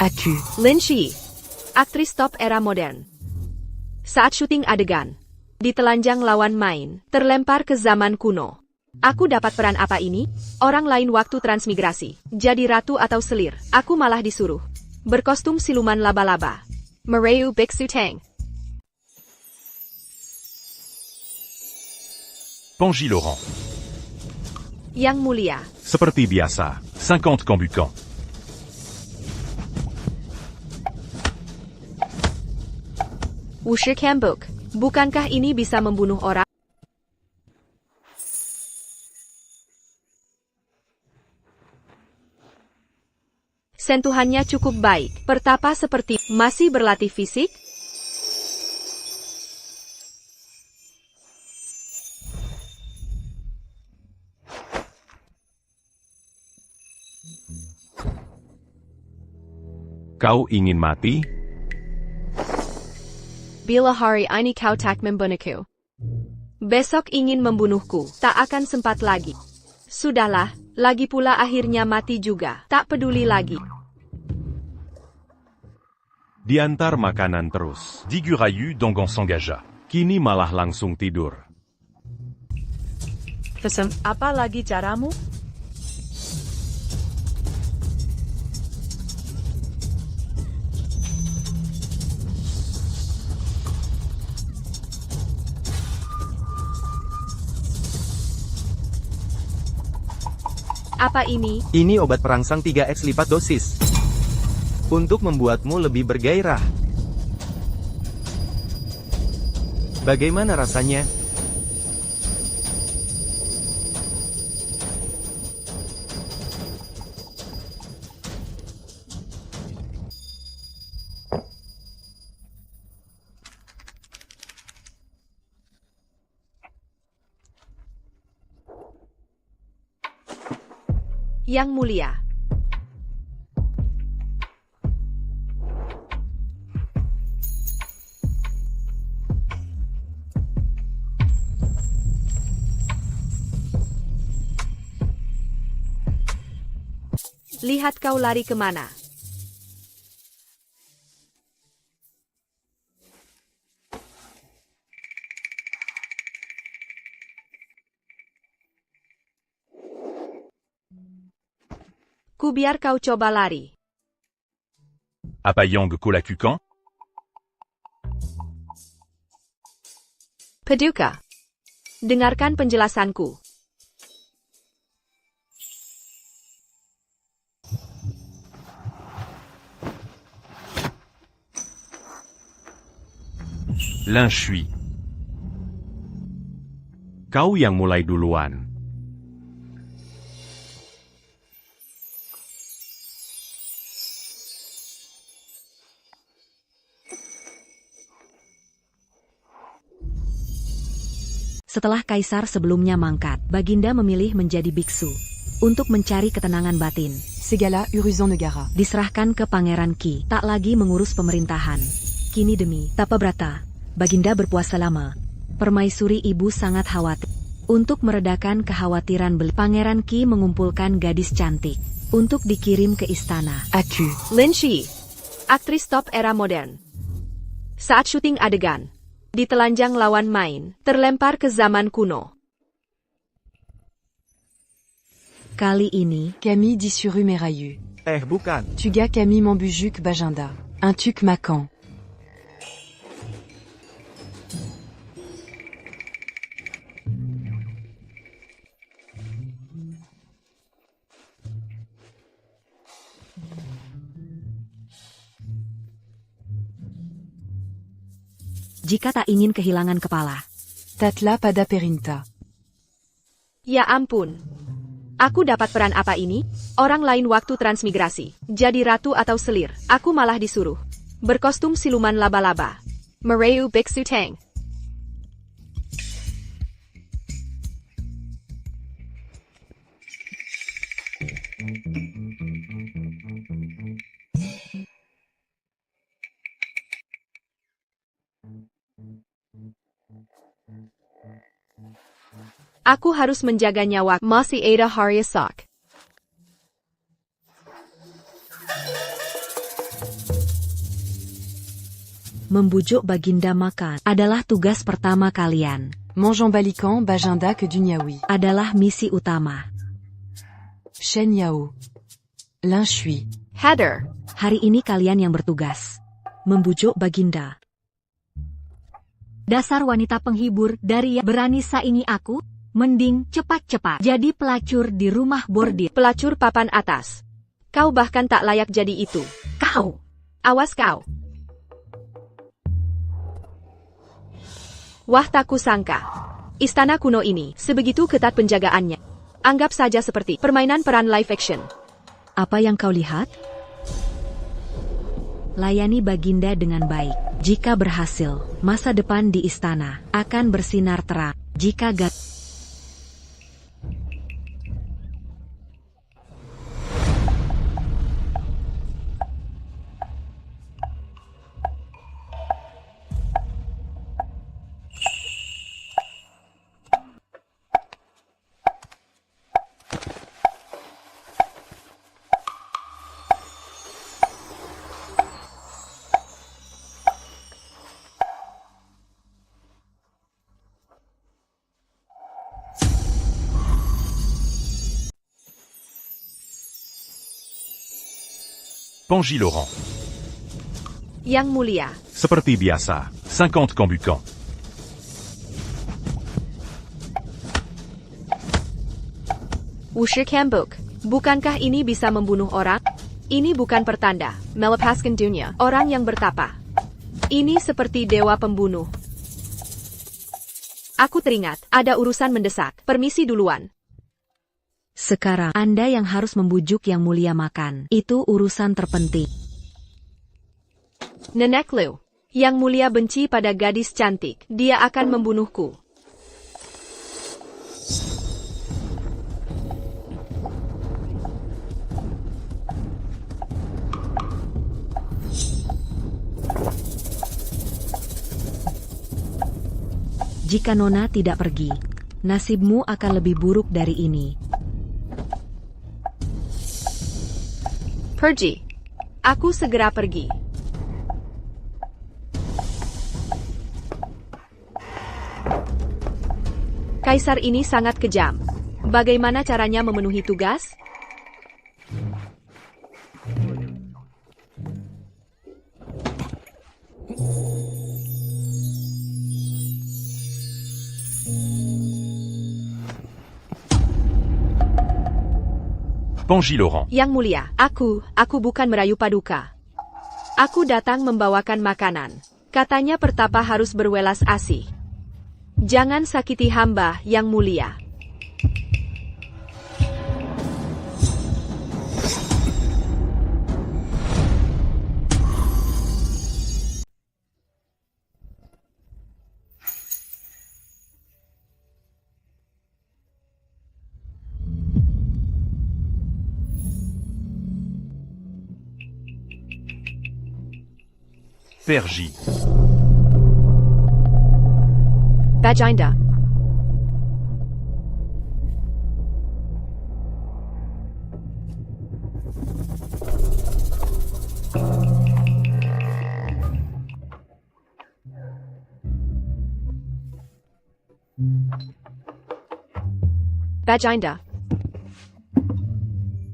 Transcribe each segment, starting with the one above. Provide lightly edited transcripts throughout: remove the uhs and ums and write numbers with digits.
Aku. Lin Shi, aktris top era modern. Saat syuting adegan, ditelanjang lawan main, terlempar ke zaman kuno. Aku dapat peran apa ini? Orang lain waktu transmigrasi, jadi ratu atau selir. Aku malah disuruh berkostum siluman laba-laba. Merayu Biksu Tang. Pangy Laurent. Yang mulia, Seperti biasa, 50 Cambucan. Wushi Kambuk. Bukankah ini bisa membunuh orang? Sentuhannya cukup baik. Pertapa seperti masih berlatih fisik? Kau ingin mati? Bila hari ini kau tak membunuhku, besok ingin membunuhku, tak akan sempat lagi. Sudahlah, lagi pula akhirnya mati juga, tak peduli lagi. Diantar makanan terus. Digurayu Dongon s'engagea. Kini malah langsung tidur. Pesen. Apa lagi caramu? Apa ini? Ini obat perangsang 3x lipat dosis. Untuk membuatmu lebih bergairah. Bagaimana rasanya? Yang mulia, lihat kau lari kemana? Ku biar kau coba lari. Apa Yang Kolakukan? Paduka, dengarkan penjelasanku. Linshui. Kau yang mulai duluan. Setelah kaisar sebelumnya mangkat, Baginda memilih menjadi biksu untuk mencari ketenangan batin. Segala Uruzan Negara. Diserahkan ke Pangeran Qi, tak lagi mengurus pemerintahan. Kini demi tapa brata, Baginda berpuasa lama. Permaisuri ibu sangat khawatir. Untuk meredakan kekhawatiran Pangeran Qi mengumpulkan gadis cantik untuk dikirim ke istana. Aku. Lin Shi, aktris top era modern. Saat syuting adegan, ditelanjang lawan main, terlempar ke zaman kuno. Kali ini, Camille Dissuru Merayu. Bukan. Tuga Camille Mambujuk Bajinda. Un tuk Macan. jika tak ingin kehilangan kepala. Tatla pada perinta. Ya ampun. Aku dapat peran apa ini? Orang lain waktu transmigrasi, jadi ratu atau selir. Aku malah disuruh berkostum siluman laba-laba. Merayu Biksu Tang. Aku harus menjaga nyawa masih ada hari esok. Membujuk Baginda makan adalah tugas pertama kalian. Mange en balikan Bajinda que du niaoui. Adalah misi utama. Shen Yao. Lin Shui. Heather. Hari ini kalian yang bertugas. Membujuk Baginda. Dasar wanita penghibur dari yang berani saingi aku, mending cepat-cepat jadi pelacur di rumah bordir. Pelacur papan atas. Kau bahkan tak layak jadi itu. Kau! Awas kau. Wah, tak kusangka. Istana kuno ini sebegitu ketat penjagaannya. Anggap saja seperti permainan peran live action. Apa yang kau lihat? Layani Baginda dengan baik. Jika berhasil, masa depan di istana akan bersinar terang. Jika gagal, Panji Laurent. Yang mulia. Seperti biasa, 50 Kambukan. Wushi Kambuk. Bukankah ini bisa membunuh orang? Ini bukan pertanda melepaskan dunia orang yang bertapa. Ini seperti dewa pembunuh. Aku teringat, ada urusan mendesak. Permisi duluan. sekarang Anda yang harus membujuk Yang Mulia makan. Itu urusan terpenting. Nenek Liu. Yang Mulia benci pada gadis cantik. Dia akan membunuhku. Jika Nona tidak pergi, nasibmu akan lebih buruk dari ini. Pergi. Aku segera pergi. Kaisar ini sangat kejam. Bagaimana caranya memenuhi tugas? Panji Laurent. Yang Mulia, aku bukan merayu paduka. Aku datang membawakan makanan. Katanya pertapa harus berwelas asih. Jangan sakiti hamba, Yang Mulia. Perji. Baginda. Baginda.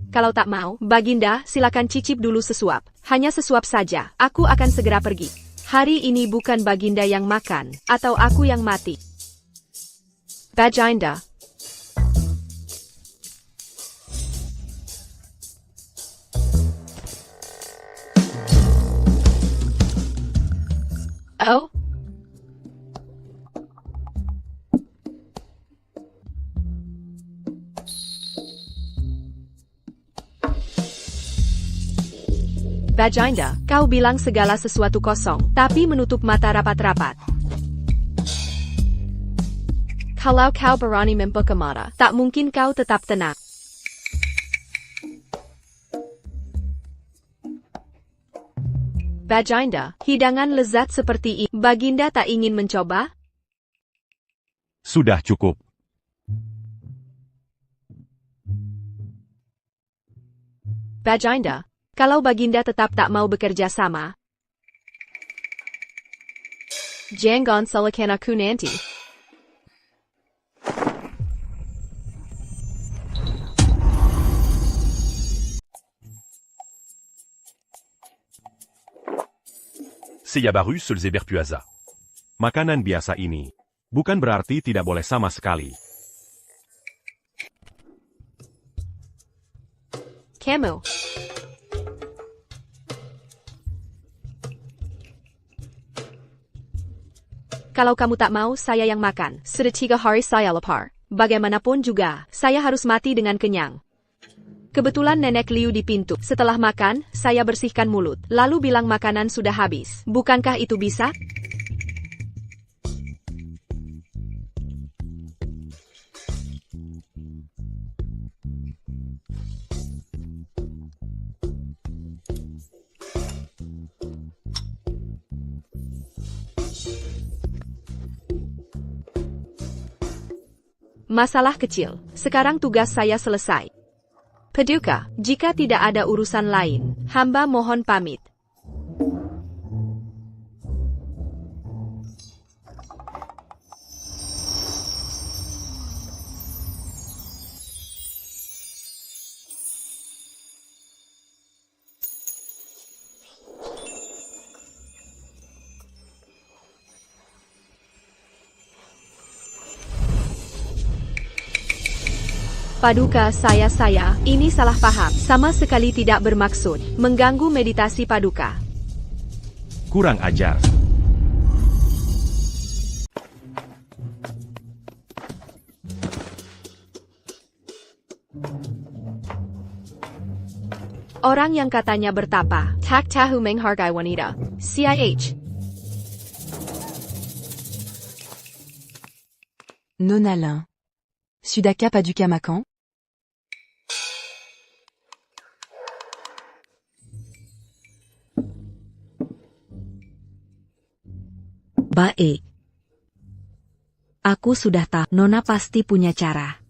Kalau tak mau, Baginda, silakan cicip dulu sesuap. Hanya sesuap saja. Aku akan segera pergi. Hari ini bukan Baginda yang makan, atau aku yang mati. Baginda. Oh? Baginda, kau bilang segala sesuatu kosong, tapi menutup mata rapat-rapat. Kalau kau berani membuka mata, tak mungkin kau tetap tenang. Baginda, hidangan lezat seperti ini, Baginda tak ingin mencoba? Sudah cukup. Baginda, kalau Baginda tetap tak mau bekerja sama, Jangan salahkan aku nanti. C'est Yabaru Sulzeberpuaza. Makanan biasa ini bukan berarti tidak boleh sama sekali. Kamu. Kalau kamu tak mau, saya yang makan. Sudah 3 hari saya lapar. Bagaimanapun juga, saya harus mati dengan kenyang. Kebetulan Nenek Liu di pintu. Setelah makan, saya bersihkan mulut. Lalu bilang makanan sudah habis. Bukankah itu bisa? Masalah kecil. Sekarang tugas saya selesai. Paduka, jika tidak ada urusan lain, hamba mohon pamit. Paduka, saya, ini salah paham. Sama sekali tidak bermaksud mengganggu meditasi Paduka. Kurang ajar. Orang yang katanya bertapa, tak tahu menghargai wanita. CIH. Nonalin. Sudaka Paduka Makan. Baik. Aku sudah tahu. Nona pasti punya cara.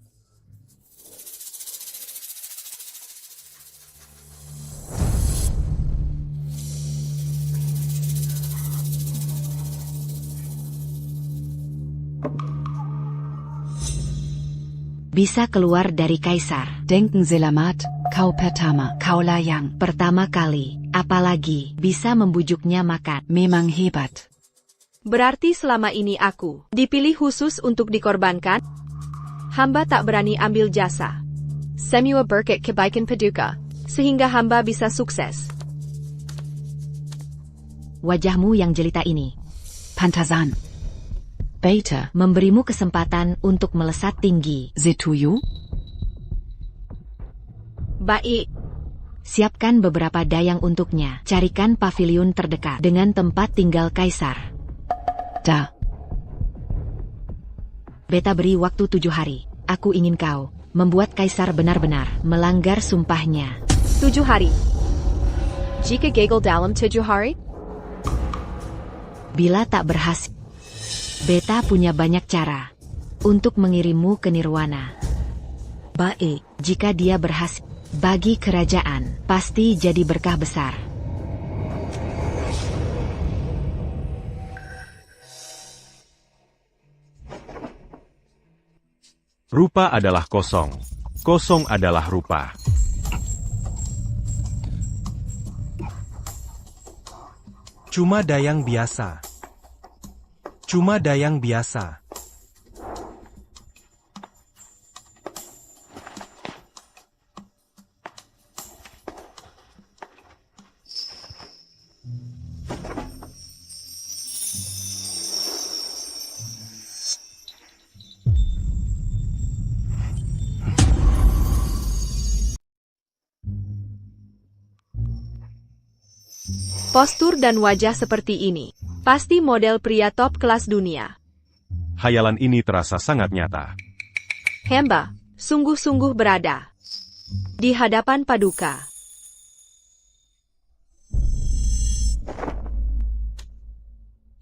Bisa keluar dari Kaisar. Denken Selamat, kau pertama, kau layang. Pertama kali, apalagi bisa membujuknya makan. Memang hebat. Berarti selama ini aku dipilih khusus untuk dikorbankan? Hamba tak berani ambil jasa. Semua berkat kebaikan Paduka, sehingga hamba bisa sukses. Wajahmu yang jelita ini Pantazan. Beta. memberimu kesempatan untuk melesat tinggi. Zetuyu. Baik. Siapkan beberapa dayang untuknya. Carikan pavilion terdekat dengan tempat tinggal Kaisar. Da. Beta beri waktu 7 hari. Aku ingin kau membuat Kaisar benar-benar melanggar sumpahnya. 7 hari. Jika gagal dalam 7 hari? Bila tak berhasil, Beta punya banyak cara untuk mengirimmu ke Nirwana. Baik, jika dia berhasil, bagi kerajaan pasti jadi berkah besar. Rupa adalah kosong. Kosong adalah rupa. Cuma dayang biasa. Cuma dayang biasa. Postur dan wajah seperti ini, pasti model pria top kelas dunia. Hayalan ini terasa sangat nyata. Hamba, sungguh-sungguh berada di hadapan Paduka.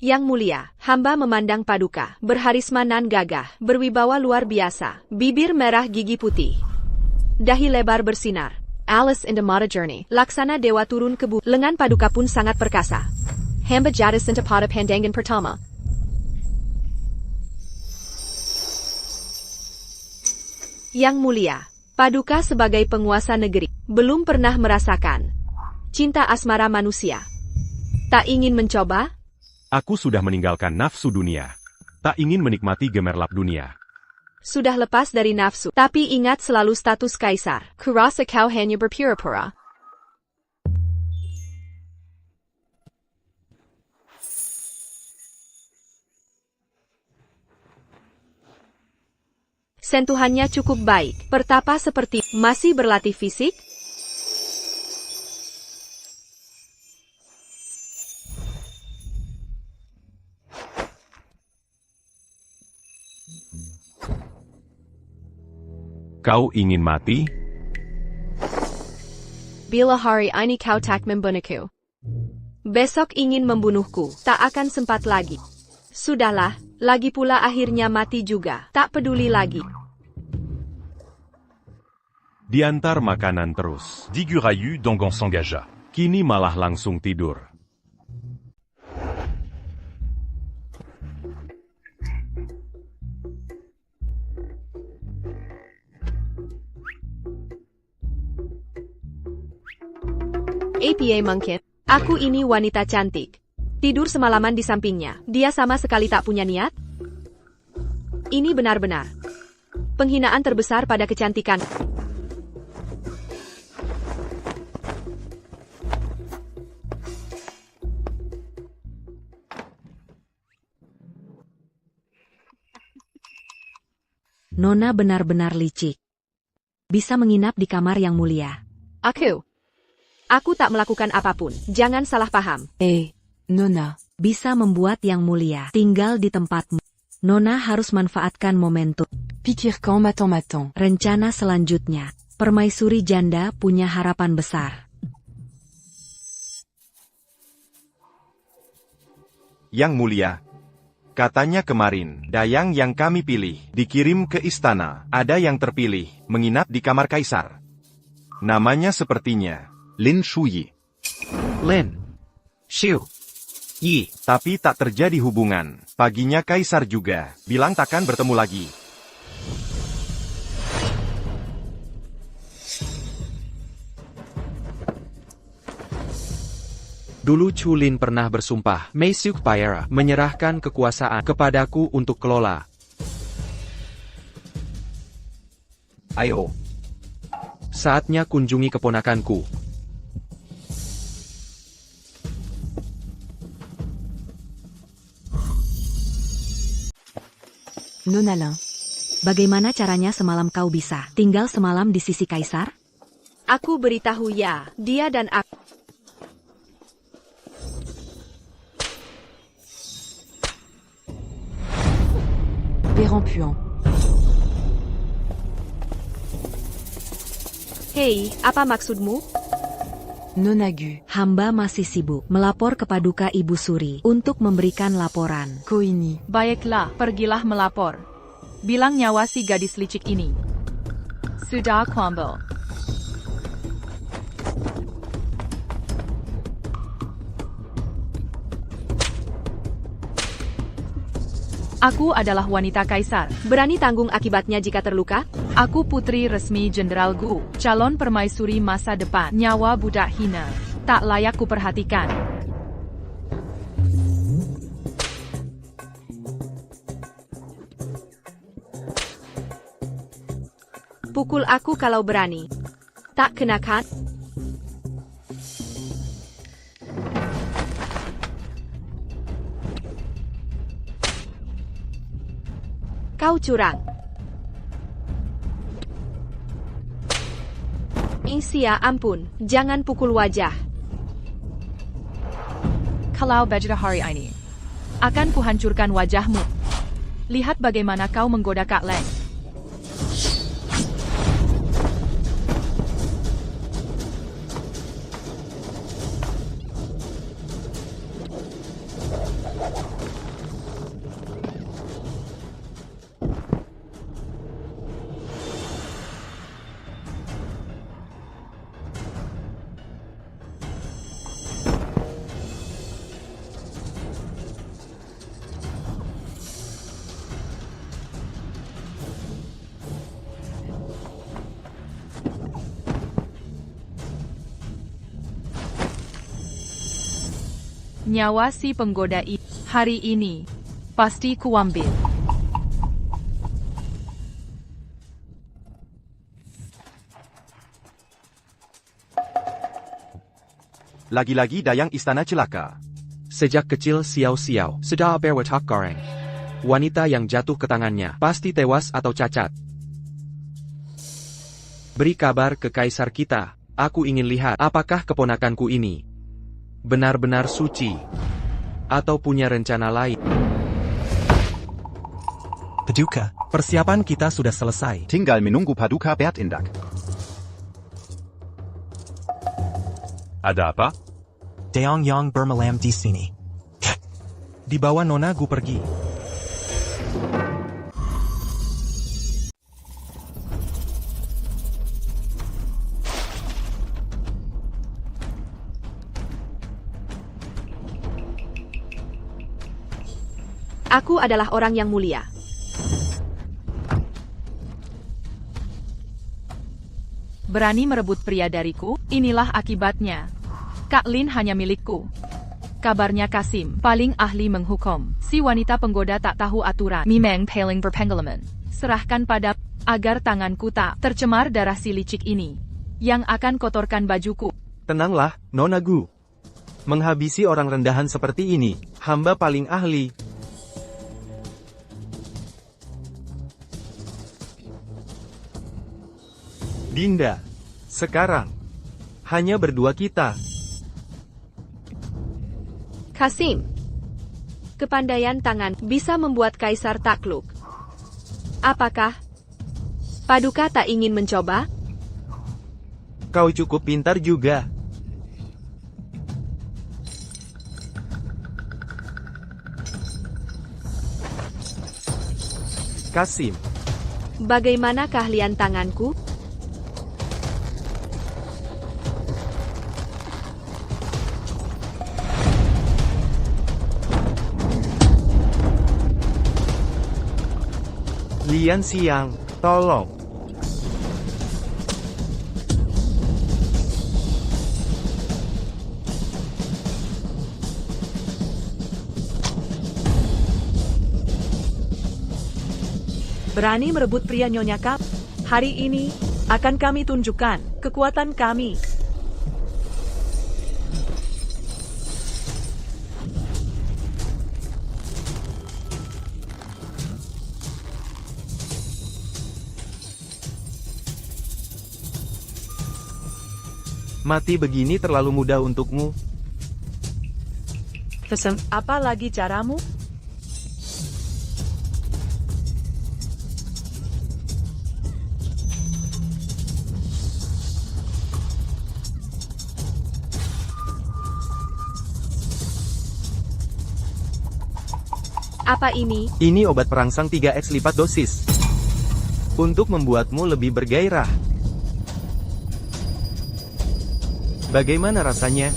Yang mulia, hamba memandang Paduka, berharisma nan gagah, berwibawa luar biasa, bibir merah gigi putih, dahi lebar bersinar. Alice in the Mata Journey, laksana dewa turun ke bumi, lengan Paduka pun sangat perkasa. Hamba jatuh cinta pada pandangan pertama. Yang mulia, Paduka sebagai penguasa negeri, belum pernah merasakan cinta asmara manusia. Tak ingin mencoba? Aku sudah meninggalkan nafsu dunia. Tak ingin menikmati gemerlap dunia. Sudah lepas dari nafsu, tapi ingat selalu status kaisar. Kurasa kau hanya berpura-pura. Sentuhannya cukup baik. Pertapa seperti masih berlatih fisik? Kau ingin mati? Bila hari ini kau tak membunuhku, besok ingin membunuhku, tak akan sempat lagi. Sudahlah, lagi pula akhirnya mati juga, tak peduli lagi. Diantar makanan terus. Digurayu Dongon s'engagea. Kini malah langsung tidur. APA mungkin. Aku ini wanita cantik. Tidur semalaman di sampingnya. Dia sama sekali tak punya niat. Ini benar-benar penghinaan terbesar pada kecantikan. Nona benar-benar licik. Bisa menginap di kamar yang mulia. Aku tak melakukan apapun. Jangan salah paham. Nona. Bisa membuat yang mulia tinggal di tempatmu. Nona harus manfaatkan momentum. Pikirkan matang-matang. Rencana selanjutnya, permaisuri janda punya harapan besar. Yang mulia. Katanya kemarin, dayang yang kami pilih, dikirim ke istana. Ada yang terpilih, menginap di kamar kaisar. Namanya sepertinya Lin Shuyi. Lin Shu Yi. Tapi tak terjadi hubungan. Paginya kaisar juga bilang takkan bertemu lagi. Dulu Chu Lin pernah bersumpah, Meisuk Paera menyerahkan kekuasaan kepadaku untuk kelola. Ayo. Saatnya kunjungi keponakanku. Nona Lin. Bagaimana caranya semalam kau bisa tinggal semalam di sisi kaisar? Aku beritahu ya, dia dan aku. Pérempuant. Hei, apa maksudmu? Nona Gu. Hamba masih sibuk melapor ke Paduka Ibu Suri untuk memberikan laporan. Koini. Baiklah, pergilah melapor. Bilang nyawa si gadis licik ini sudah kuambel. Aku adalah wanita kaisar. Berani tanggung akibatnya jika terluka? Aku putri resmi Jenderal Gu, calon permaisuri masa depan. Nyawa budak hina, tak layak kuperhatikan. Pukul aku kalau berani. Tak kenakan? Kau curang. Isia, ampun, jangan pukul wajah. Kalau bajra hari ini, akan kuhancurkan wajahmu. Lihat bagaimana kau menggoda Kak Leng. Nyawa si penggoda hari ini pasti kuambil. Lagi-lagi dayang istana celaka. Sejak kecil Xiao sudah berwatak goreng. Wanita yang jatuh ke tangannya pasti tewas atau cacat. Beri kabar ke kaisar kita. Aku ingin lihat apakah keponakanku ini benar-benar suci atau punya rencana lain. Paduka, persiapan kita sudah selesai. Tinggal menunggu Paduka bertindak. Ada apa? Deong Yang bermalam di sini. Dibawa Nona Gu pergi. Aku adalah orang yang mulia. Berani merebut pria dariku, inilah akibatnya. Kak Lin hanya milikku. Kabarnya Kasim, paling ahli menghukum. Si wanita penggoda tak tahu aturan. Mimeng paling berpengalaman. Serahkan pada agar tanganku tak tercemar darah si licik ini, yang akan kotorkan bajuku. Tenanglah, Nona Gu. Menghabisi orang rendahan seperti ini, hamba paling ahli. Dinda, sekarang hanya berdua kita. Kasim, kepandaian tangan bisa membuat kaisar takluk. Apakah Paduka tak ingin mencoba? Kau cukup pintar juga. Kasim, Bagaimana keahlian tanganku? Lian Xiang, tolong. Berani merebut pria Nyonya Kap? Hari ini, akan kami tunjukkan kekuatan kami. Mati begini terlalu mudah untukmu. Apa lagi caramu? Apa ini? Ini obat perangsang 3x lipat dosis. Untuk membuatmu lebih bergairah. Bagaimana rasanya?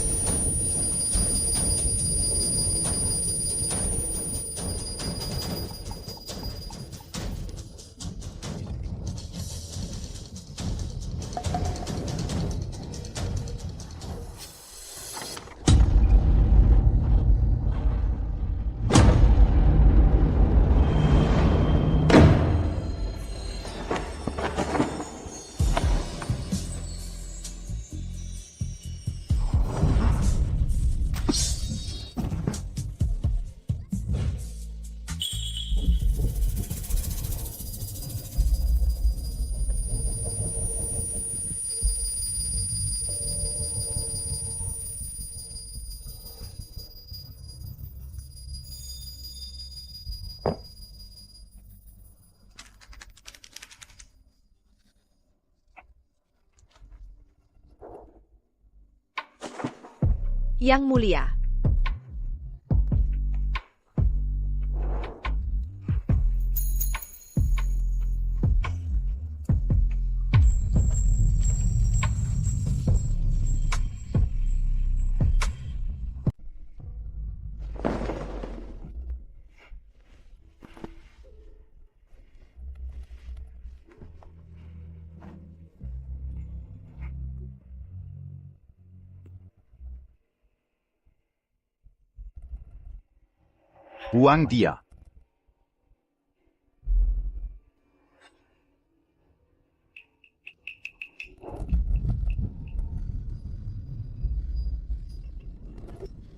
Yang mulia. Buang dia.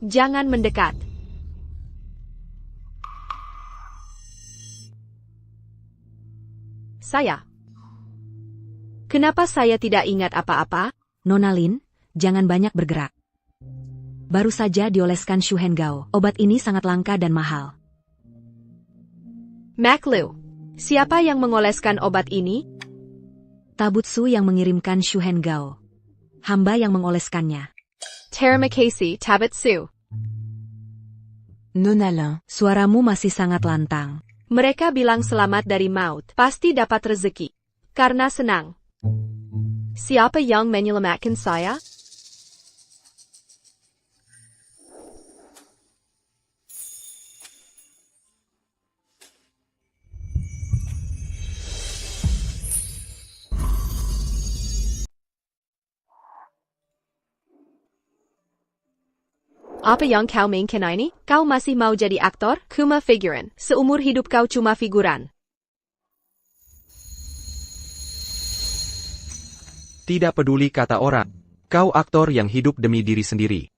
Jangan mendekat. Saya. Kenapa saya tidak ingat apa-apa? Nona Lin, jangan banyak bergerak. Baru saja dioleskan Shu Hengao. Obat ini sangat langka dan mahal. Mac Liu, siapa yang mengoleskan obat ini? Tabutsu yang mengirimkan Shu Hengao. Hamba yang mengoleskannya. Termakasih, Tabutsu. Nona Lin, Suaramu masih sangat lantang. Mereka bilang selamat dari maut, pasti dapat rezeki. Karena senang. Siapa yang menyelamatkan saya? Apa yang kau mainkan ini? Kau masih mau jadi aktor? Cuma figuran. Seumur hidup kau cuma figuran. Tidak peduli kata orang. Kau aktor yang hidup demi diri sendiri.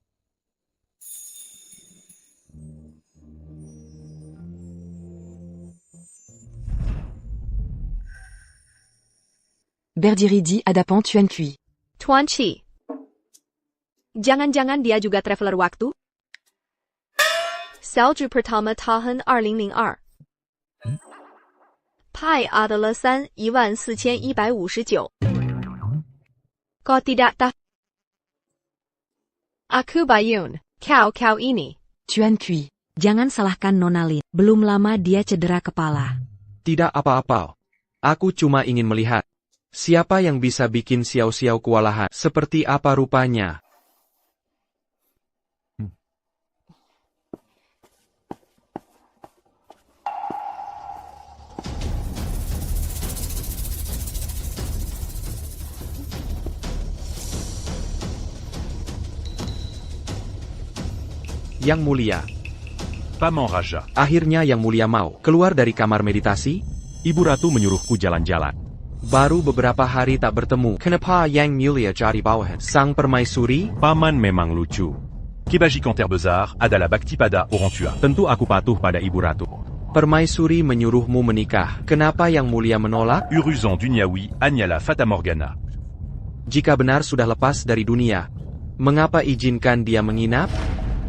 Berdiridi Adapan Tuan Kui. Tuan Chi. Jangan-jangan dia juga traveler waktu? Salju pertama tahun 2002. Pi adalah 3,4159. Kau tidak tahu? Aku Bayun. Kau ini. Tuan Kui. Jangan salahkan Nona Lin. Belum lama dia cedera kepala. Tidak apa-apa. Aku cuma ingin melihat. Siapa yang bisa bikin Xiao-Xiao kewalahan? Seperti apa rupanya? Yang Mulia. Paman Raja. Akhirnya Yang Mulia mau keluar dari kamar meditasi. Ibu Ratu menyuruhku jalan-jalan. Baru beberapa hari tak bertemu. Kenapa Yang Mulia jadi bawahan? Sang permaisuri? Paman memang lucu. Kibaji Kanter Bezar adalah bakti pada orang tua. Tentu aku patuh pada Ibu Ratu. Permaisuri menyuruhmu menikah. Kenapa Yang Mulia menolak? Uruzan Duniawi Anyala Fata Morgana. Jika benar sudah lepas dari dunia, mengapa izinkan dia menginap?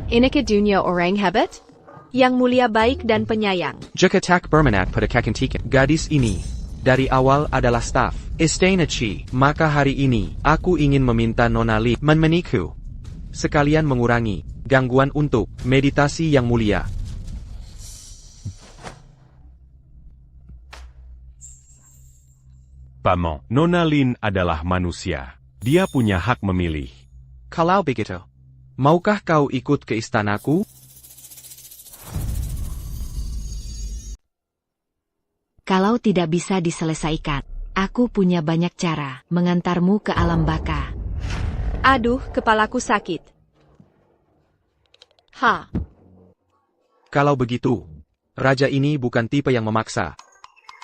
Ini ke dunia orang hebat? Yang Mulia baik dan penyayang. Jika tak berminat pada kecantikan gadis ini, dari awal adalah staf Istana Qi, maka hari ini, aku ingin meminta Nona Lin menemaniku. Sekalian mengurangi gangguan untuk meditasi Yang Mulia. Paman, Nona Lin adalah manusia. Dia punya hak memilih. Kalau begitu, maukah kau ikut ke istanaku? Kalau tidak bisa diselesaikan, aku punya banyak cara mengantarmu ke alam baka. Aduh, kepalaku sakit. Ha. Kalau begitu, raja ini bukan tipe yang memaksa.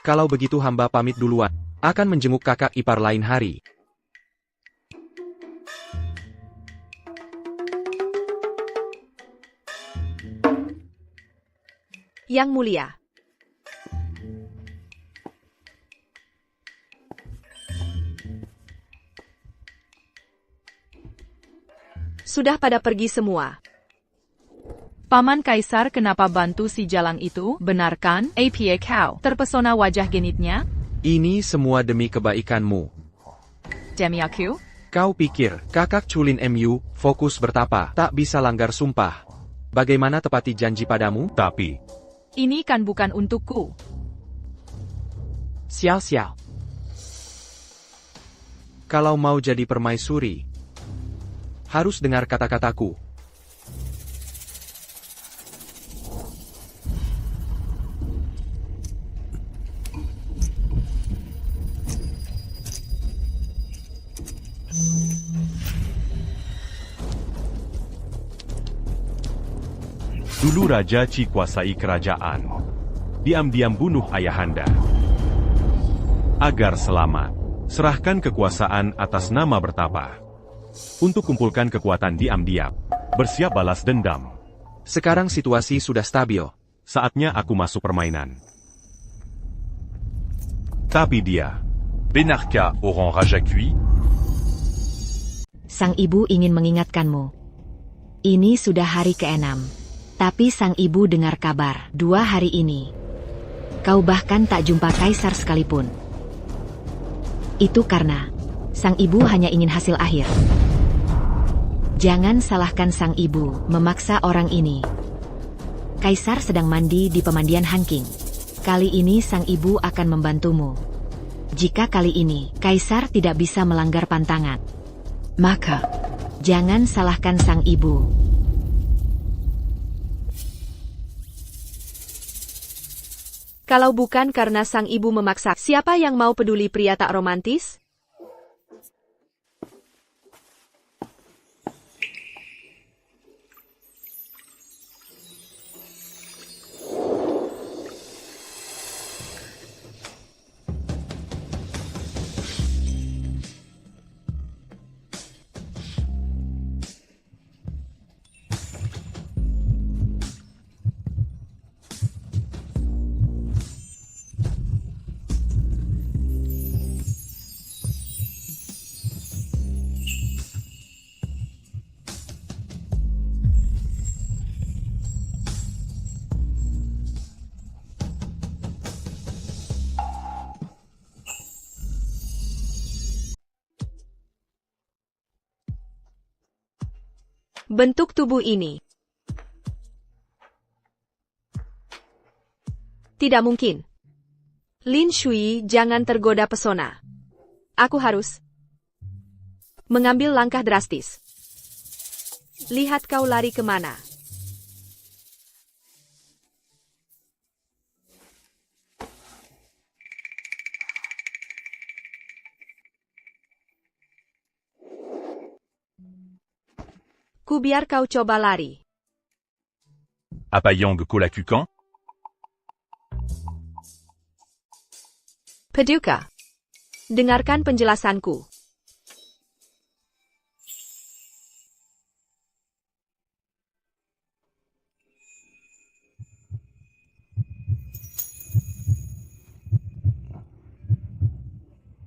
Kalau begitu hamba pamit duluan, akan menjenguk kakak ipar lain hari. Yang Mulia. Sudah pada pergi semua. Paman Kaisar kenapa bantu si Jalang itu? Benarkan, APA kau terpesona wajah genitnya? Ini semua demi kebaikanmu. Demi aku? Kau pikir, kakak culin MU, fokus bertapa, tak bisa langgar sumpah. Bagaimana tepati janji padamu? Tapi, ini kan bukan untukku. Xiao-Xiao. Kalau mau jadi permaisuri, harus dengar kata-kataku. Dulu Raja Qi kuasai kerajaan. Diam-diam bunuh ayahanda. Agar selamat, serahkan kekuasaan atas nama bertapa. Untuk kumpulkan kekuatan diam-diam, bersiap balas dendam. Sekarang situasi sudah stabil. Saatnya aku masuk permainan. Tapi dia, Benarka au rang Raja Kui. Sang ibu ingin mengingatkanmu. Ini sudah hari ke-6. Tapi sang ibu dengar kabar 2 hari ini. Kau bahkan tak jumpa kaisar sekalipun. Itu karena sang ibu hanya ingin hasil akhir. Jangan salahkan sang ibu memaksa orang ini. Kaisar sedang mandi di pemandian Hanking. Kali ini sang ibu akan membantumu. Jika kali ini kaisar tidak bisa melanggar pantangan, maka jangan salahkan sang ibu. Kalau bukan karena sang ibu memaksa, siapa yang mau peduli pria tak romantis? Bentuk tubuh ini tidak mungkin. Lin Shui, jangan tergoda pesona. Aku harus mengambil langkah drastis. Lihat kau lari kemana. Ku biar kau coba lari. Apayang Kolakukan. Paduka, dengarkan penjelasanku.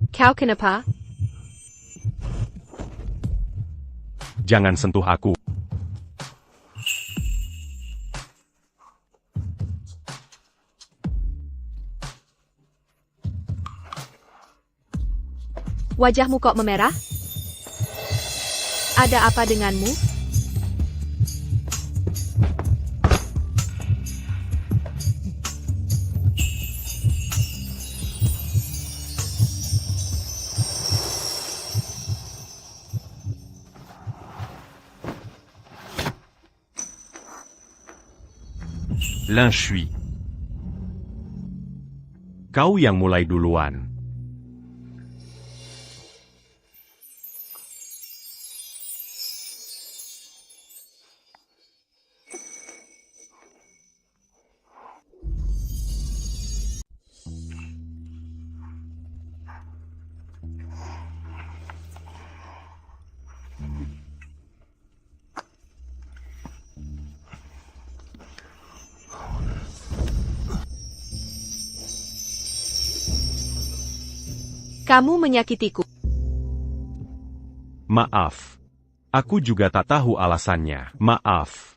Kau kenapa? jangan sentuh aku. Wajahmu kok memerah? Ada apa denganmu? Lin Shui. Kau yang mulai duluan. Kamu menyakitiku. Maaf. Aku juga tak tahu alasannya. Maaf.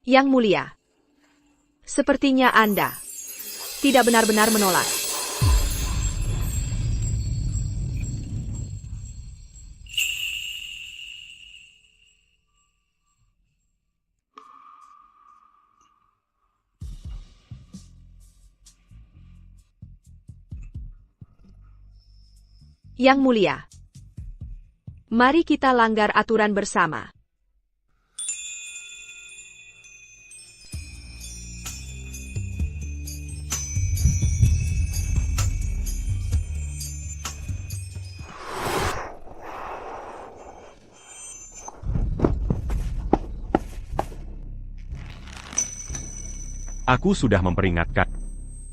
Yang Mulia, sepertinya Anda tidak benar-benar menolak. Yang Mulia, mari kita langgar aturan bersama. Aku sudah memperingatkan.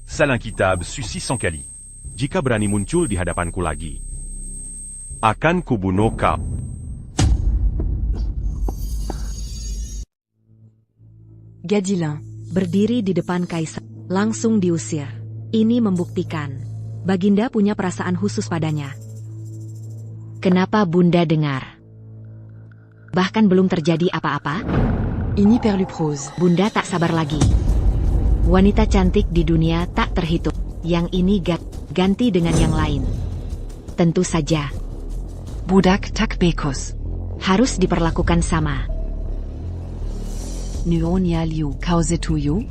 Sal Susi Sankali. Jika berani muncul di hadapanku lagi, akan kubunuh kau. Gadilin. Berdiri di depan kaisar, langsung diusir. Ini membuktikan, Baginda punya perasaan khusus padanya. Kenapa Bunda dengar? Bahkan belum terjadi apa-apa? Ini Perluprose. Bunda tak sabar lagi. Wanita cantik di dunia tak terhitung. Yang ini ganti dengan yang lain. Tentu saja. Budak tak bekos. Harus diperlakukan sama. Nuonia liu cause tuyu.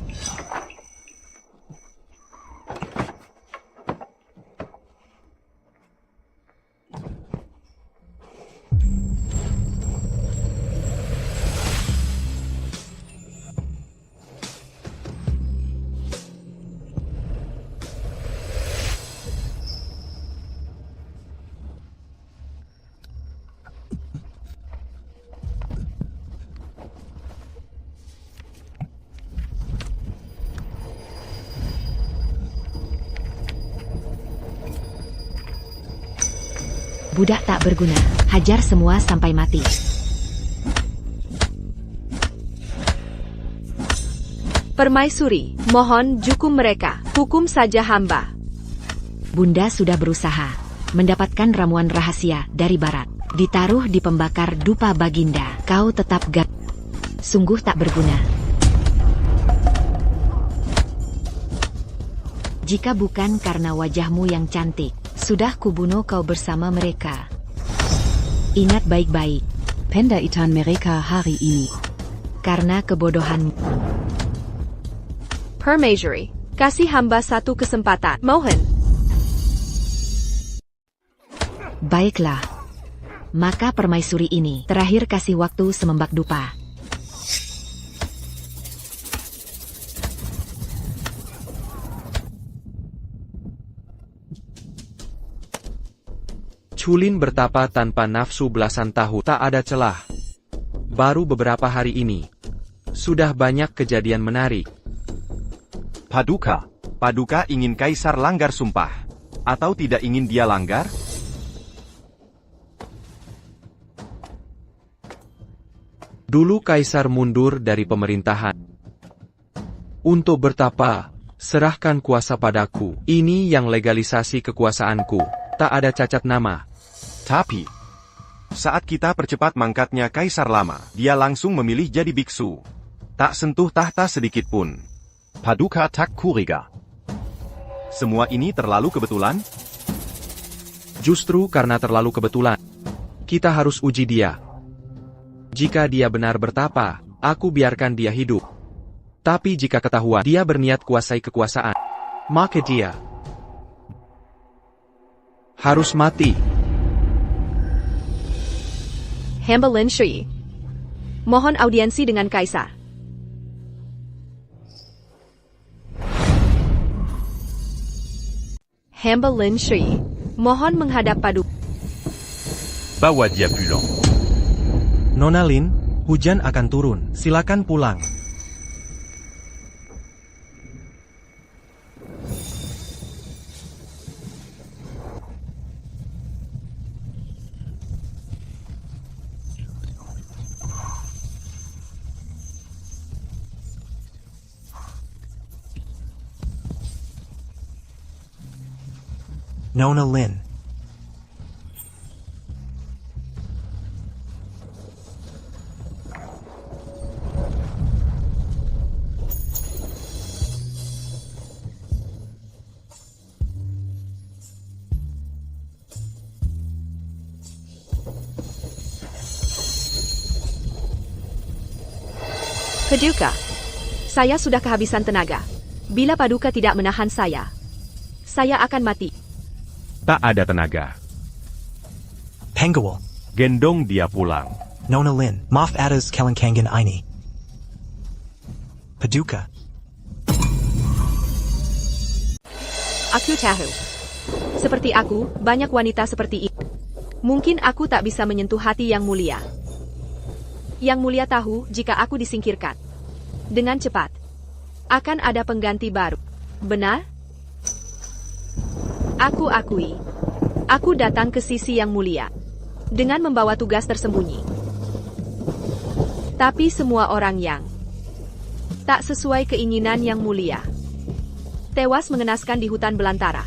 Budak tak berguna, hajar semua sampai mati. Permaisuri, mohon hukum mereka, hukum saja hamba. Bunda sudah berusaha mendapatkan ramuan rahasia dari barat. Ditaruh di pembakar dupa Baginda. Kau tetap sungguh tak berguna. Jika bukan karena wajahmu yang cantik, sudah kubunuh kau bersama mereka. Ingat baik-baik. Penda itan mereka hari ini. Karena kebodohanmu. Permaisuri, kasih hamba satu kesempatan. Mohon. Baiklah. Maka permaisuri ini terakhir kasih waktu semembak dupa. Culin bertapa tanpa nafsu belasan tahun, tak ada celah. Baru beberapa hari ini, sudah banyak kejadian menarik. Paduka. Paduka ingin kaisar langgar sumpah. Atau tidak ingin dia langgar? Dulu kaisar mundur dari pemerintahan. Untuk bertapa, serahkan kuasa padaku. Ini yang legalisasi kekuasaanku. Tak ada cacat nama. Tapi, saat kita percepat mangkatnya kaisar lama, dia langsung memilih jadi biksu. Tak sentuh tahta sedikit pun. Paduka tak kuriga. Semua ini terlalu kebetulan? Justru karena terlalu kebetulan, kita harus uji dia. Jika dia benar bertapa, aku biarkan dia hidup. Tapi jika ketahuan dia berniat kuasai kekuasaan, maka dia harus mati. Hamba Lin Shui. Mohon audiensi dengan kaisar. Hamba Lin Shui. Mohon menghadap Paduka. Bawa dia pulang. Nona Lin, hujan akan turun. Silakan pulang. Nona Lin. Paduka, saya sudah kehabisan tenaga. Bila Paduka tidak menahan saya akan mati. Tak ada tenaga. Penggawal. Gendong dia pulang. Nona Lin. Maaf atas kelangkangan ini. Paduka. Aku tahu. Seperti aku, banyak wanita seperti itu. Mungkin aku tak bisa menyentuh hati yang mulia. Yang mulia tahu jika aku disingkirkan dengan cepat. Akan ada pengganti baru. Benar? Aku akui. Aku datang ke sisi yang mulia. Dengan membawa tugas tersembunyi. Tapi semua orang yang tak sesuai keinginan yang mulia tewas mengenaskan di hutan belantara.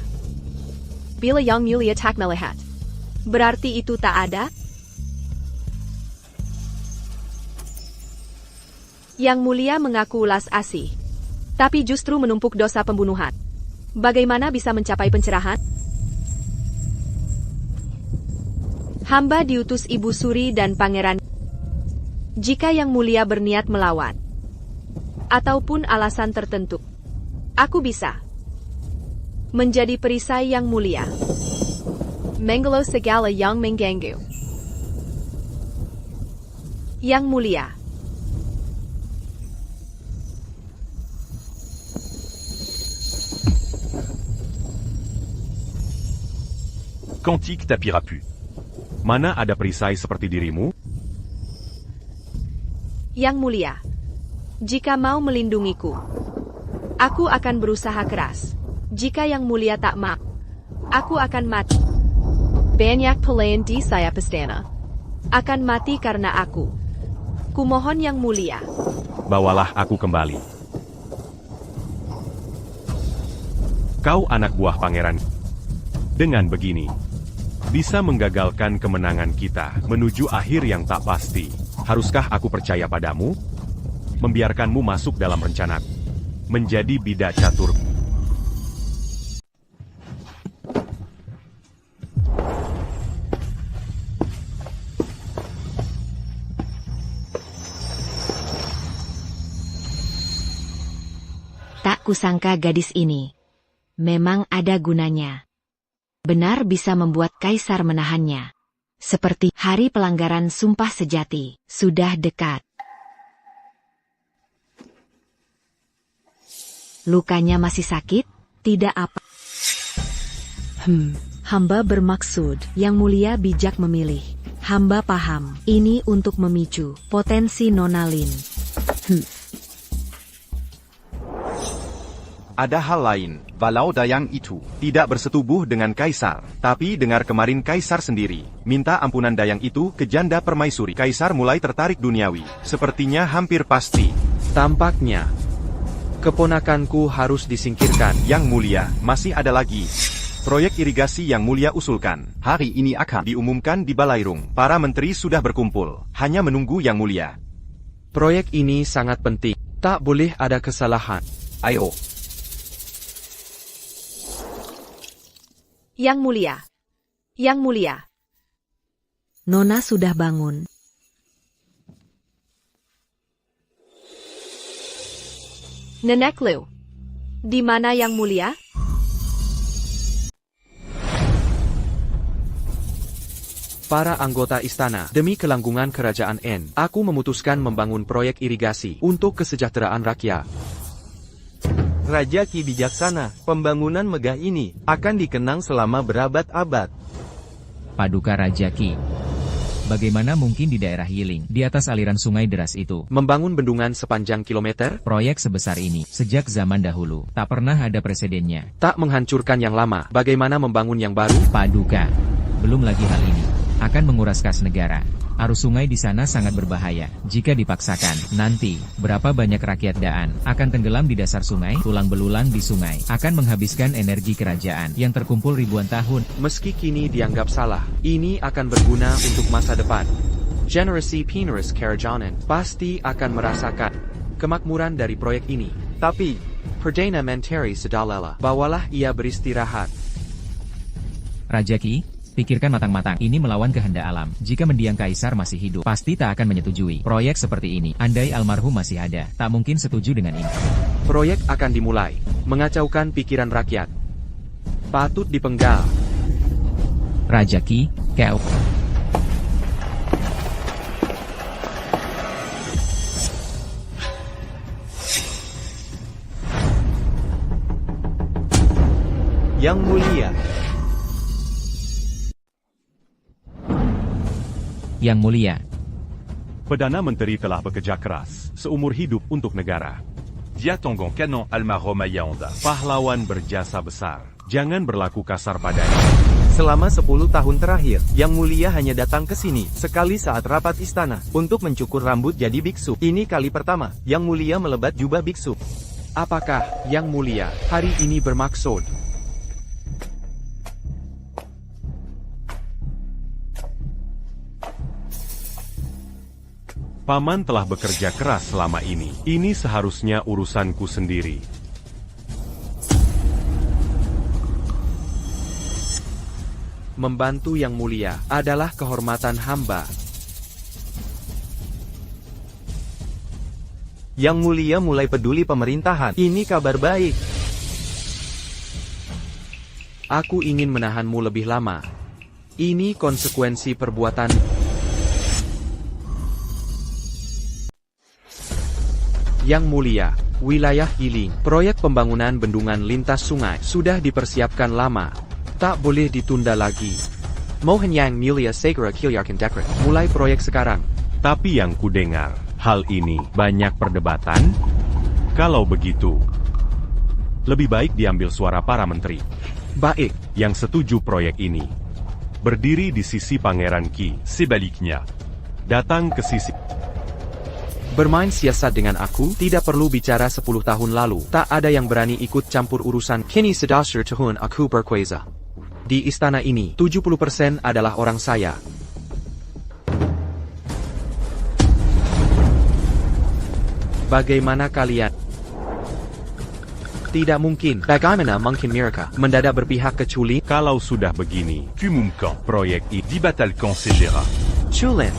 Bila yang mulia tak melihat, berarti itu tak ada? Yang mulia mengaku ulas asih, tapi justru menumpuk dosa pembunuhan. Bagaimana bisa mencapai pencerahan? Hamba diutus Ibu Suri dan Pangeran. Jika yang mulia berniat melawan, ataupun alasan tertentu, aku bisa menjadi perisai yang mulia. Menggalo segala yang mengganggu. Yang mulia. Cantique Tapirapu. Mana ada perisai seperti dirimu? Yang mulia, jika mau melindungiku, aku akan berusaha keras. Jika yang mulia tak mau, aku akan mati. Banyak pelayan di saya pestana akan mati karena aku. Kumohon yang mulia, Bawalah aku kembali. Kau anak buah pangeran. Dengan begini, bisa menggagalkan kemenangan kita menuju akhir yang tak pasti. Haruskah aku percaya padamu? Membiarkanmu masuk dalam rencana menjadi bidak catur. Tak kusangka gadis ini memang ada gunanya. Benar bisa membuat kaisar menahannya. Seperti hari pelanggaran sumpah sejati, sudah dekat. Lukanya masih sakit? Tidak apa. Hamba bermaksud, yang mulia bijak memilih. Hamba paham, ini untuk memicu potensi Nona Lin. Ada hal lain, Walau Dayang itu tidak bersetubuh dengan Kaisar, tapi dengar kemarin Kaisar sendiri minta ampunan Dayang itu ke janda permaisuri. Kaisar mulai tertarik duniawi, sepertinya hampir pasti. Tampaknya, keponakanku harus disingkirkan. Yang mulia, masih ada lagi. Proyek irigasi yang mulia usulkan. Hari ini akan diumumkan di Balairung. Para menteri sudah berkumpul, hanya menunggu yang mulia. Proyek ini sangat penting, tak boleh ada kesalahan. Ayo. Yang mulia. Yang mulia. Nona sudah bangun. Nenek Liu. Di mana yang mulia? Para anggota istana, demi kelangsungan kerajaan N, aku memutuskan membangun proyek irigasi untuk kesejahteraan rakyat. Raja Ki bijaksana, pembangunan megah ini akan dikenang selama berabad-abad. Paduka Raja Ki. Bagaimana mungkin di daerah Yiling, di atas aliran sungai deras itu, membangun bendungan sepanjang kilometer? Proyek sebesar ini, sejak zaman dahulu, tak pernah ada presidennya. Tak menghancurkan yang lama, bagaimana membangun yang baru? Paduka, belum lagi hal ini akan menguras kas negara. Arus sungai di sana sangat berbahaya. Jika dipaksakan, nanti, berapa banyak rakyat Daan akan tenggelam di dasar sungai, tulang belulang di sungai, akan menghabiskan energi kerajaan yang terkumpul ribuan tahun. Meski kini dianggap salah, ini akan berguna untuk masa depan. Generasi penerus Karajanan pasti akan merasakan kemakmuran dari proyek ini. Tapi, Perdana Menteri Sedalela, bawalah ia beristirahat. Raja Ki, pikirkan matang-matang, ini melawan kehendak alam. Jika mendiang kaisar masih hidup, pasti tak akan menyetujui proyek seperti ini. Andai almarhum masih ada, tak mungkin setuju dengan ini. Proyek akan dimulai, mengacaukan pikiran rakyat. Patut dipenggal. Raja Ki, kau. Yang mulia. Yang mulia. Perdana Menteri telah bekerja keras seumur hidup untuk negara. Dia Tongon Canon Alma Roma Yaonda. Pahlawan berjasa besar. Jangan berlaku kasar padanya. Selama 10 tahun terakhir, Yang Mulia hanya datang ke sini sekali saat rapat istana untuk mencukur rambut jadi biksu. Ini kali pertama Yang Mulia melebat jubah biksu. Apakah Yang Mulia hari ini bermaksud? Paman telah bekerja keras selama ini. Ini seharusnya urusanku sendiri. Membantu Yang Mulia adalah kehormatan hamba. Yang Mulia mulai peduli pemerintahan. Ini kabar baik. Aku ingin menahanmu lebih lama. Ini konsekuensi perbuatan. Yang Mulia, wilayah Yiling, proyek pembangunan bendungan lintas sungai sudah dipersiapkan lama. Tak boleh ditunda lagi. Mohon Yang Mulia segera keluarkan dekret. Mulai proyek sekarang. Tapi yang kudengar, hal ini banyak perdebatan. Kalau begitu, lebih baik diambil suara para menteri. Baik. Yang setuju proyek ini. Berdiri di sisi Pangeran Qi. Sebaliknya. Datang ke sisi. Bermain siasat dengan aku, tidak perlu bicara 10 tahun lalu. Tak ada yang berani ikut campur urusan. Kini sedasar tahun aku berkuasa. Di istana ini, 70% adalah orang saya. Bagaimana kalian? Tidak mungkin. Bagaimana mungkin mereka mendadak berpihak ke Chulin? Kalau sudah begini, Kumumkan. proyek ini Dibatalkan Segera. Chulin.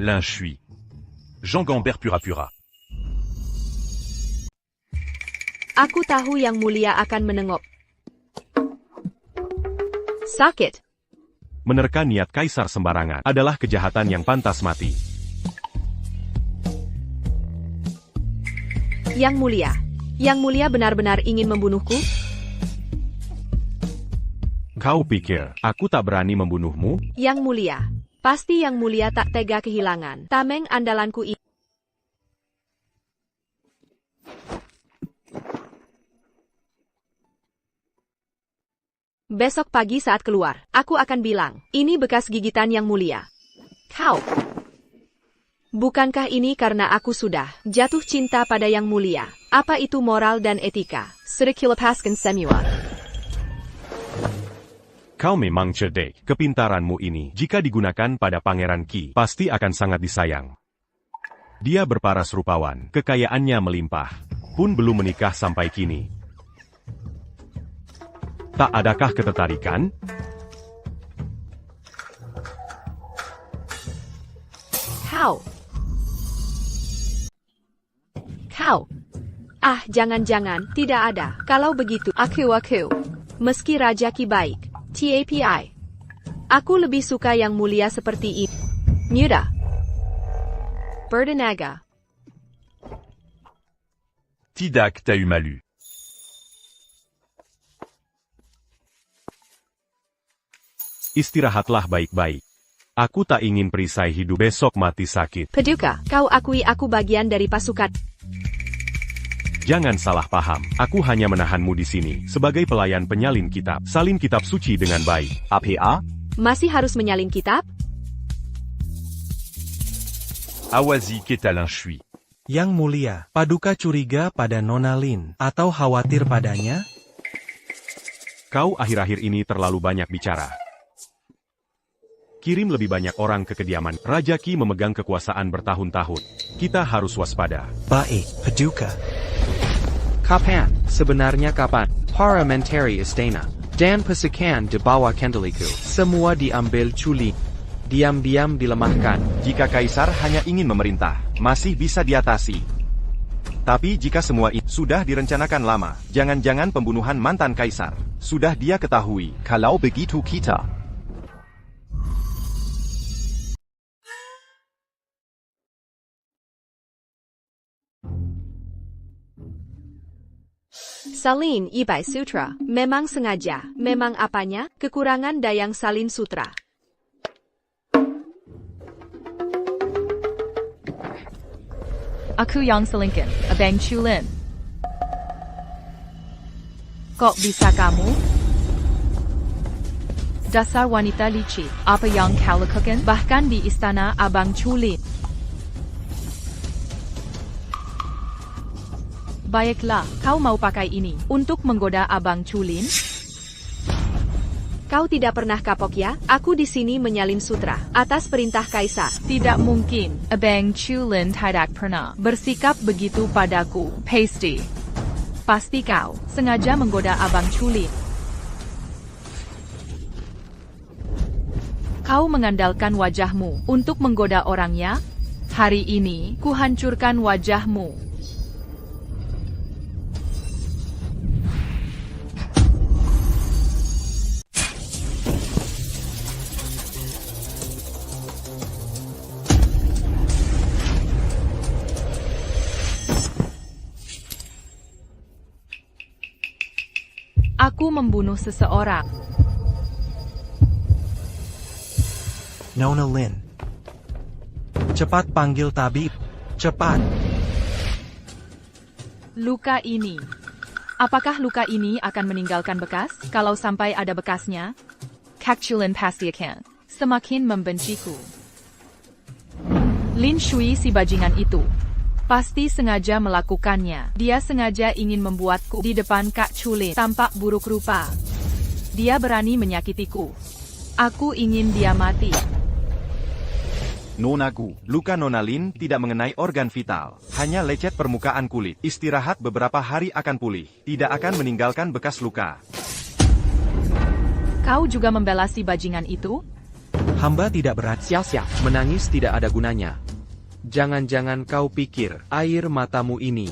L'Inshui. Jean Gambert Pura-Pura. Aku tahu Yang Mulia akan menengok. Sakit. menerka niat kaisar sembarangan adalah kejahatan yang pantas mati. Yang Mulia benar-benar ingin membunuhku? Kau pikir aku tak berani membunuhmu? Yang Mulia. Pasti Yang Mulia tak tega kehilangan tameng andalanku ini. Besok pagi saat keluar, aku akan bilang, ini bekas gigitan Yang Mulia. Kau. Bukankah ini karena aku sudah jatuh cinta pada Yang Mulia? Apa itu moral dan etika? Sudah kilepaskan semua. Kau memang cerdik. Kepintaranmu ini, jika digunakan pada Pangeran Qi, pasti akan sangat disayang. Dia berparas rupawan, kekayaannya melimpah, pun belum menikah sampai kini. Tak adakah ketertarikan? Kau. Ah, jangan-jangan, tidak ada. Kalau begitu, aku. Meski Raja Qi baik. TAPI. Aku lebih suka Yang Mulia seperti ini. Muda. Bertenaga. Tidak tahu malu. Istirahatlah baik-baik. Aku tak ingin perisai hidup besok mati sakit. Paduka, kau akui aku bagian dari pasukan. Jangan salah paham, aku hanya menahanmu di sini, sebagai pelayan penyalin kitab. Salin kitab suci dengan baik. APA? Masih harus menyalin kitab? Awazi Keta l'Inshui. Yang Mulia, Paduka curiga pada Nona Lin, atau khawatir padanya? Kau akhir-akhir ini terlalu banyak bicara. Kirim lebih banyak orang ke kediaman. Raja Qi memegang kekuasaan bertahun-tahun. Kita harus waspada. Baik, Paduka. Kapan? Sebenarnya kapan? Parliamentary Istana dan pasukan di bawah kendaliku semua diambil Chuli. Diam-diam dilemahkan. Jika kaisar hanya ingin memerintah, masih bisa diatasi. Tapi jika semua itu sudah direncanakan lama, jangan-jangan pembunuhan mantan kaisar sudah dia ketahui. Kalau begitu kita Salin Ibai Sutra. Memang sengaja. Memang apanya? Kekurangan Dayang Salin Sutra. Aku yang selingkuh, Abang Chulin. Kok bisa kamu? Dasar wanita licik, apa yang kau lakukan? Bahkan di istana Abang Chulin. Baiklah, kau mau pakai ini untuk menggoda Abang Chulin? Kau tidak pernah kapok ya? Aku di sini menyalin sutra atas perintah kaisar. Tidak mungkin. Abang Chulin tidak pernah bersikap begitu padaku. Pasti kau sengaja menggoda Abang Chulin. Kau mengandalkan wajahmu untuk menggoda orangnya? Hari ini, kuhancurkan wajahmu. Aku membunuh seseorang. Nona Lin. Cepat panggil tabib. Cepat. Luka ini. Apakah luka ini akan meninggalkan bekas? Kalau sampai ada bekasnya, Kak Chulin pasti akan semakin membenciku. Lin Shui si bajingan itu pasti sengaja melakukannya. Dia sengaja ingin membuatku di depan Kak Chulin tampak buruk rupa. Dia berani menyakitiku. Aku ingin dia mati. Nona Gu, luka Nona Lin tidak mengenai organ vital. Hanya lecet permukaan kulit. Istirahat beberapa hari akan pulih. Tidak akan meninggalkan bekas luka. Kau juga membela si bajingan itu? Hamba tidak berat. Sial-sial, menangis tidak ada gunanya. Jangan-jangan kau pikir air matamu ini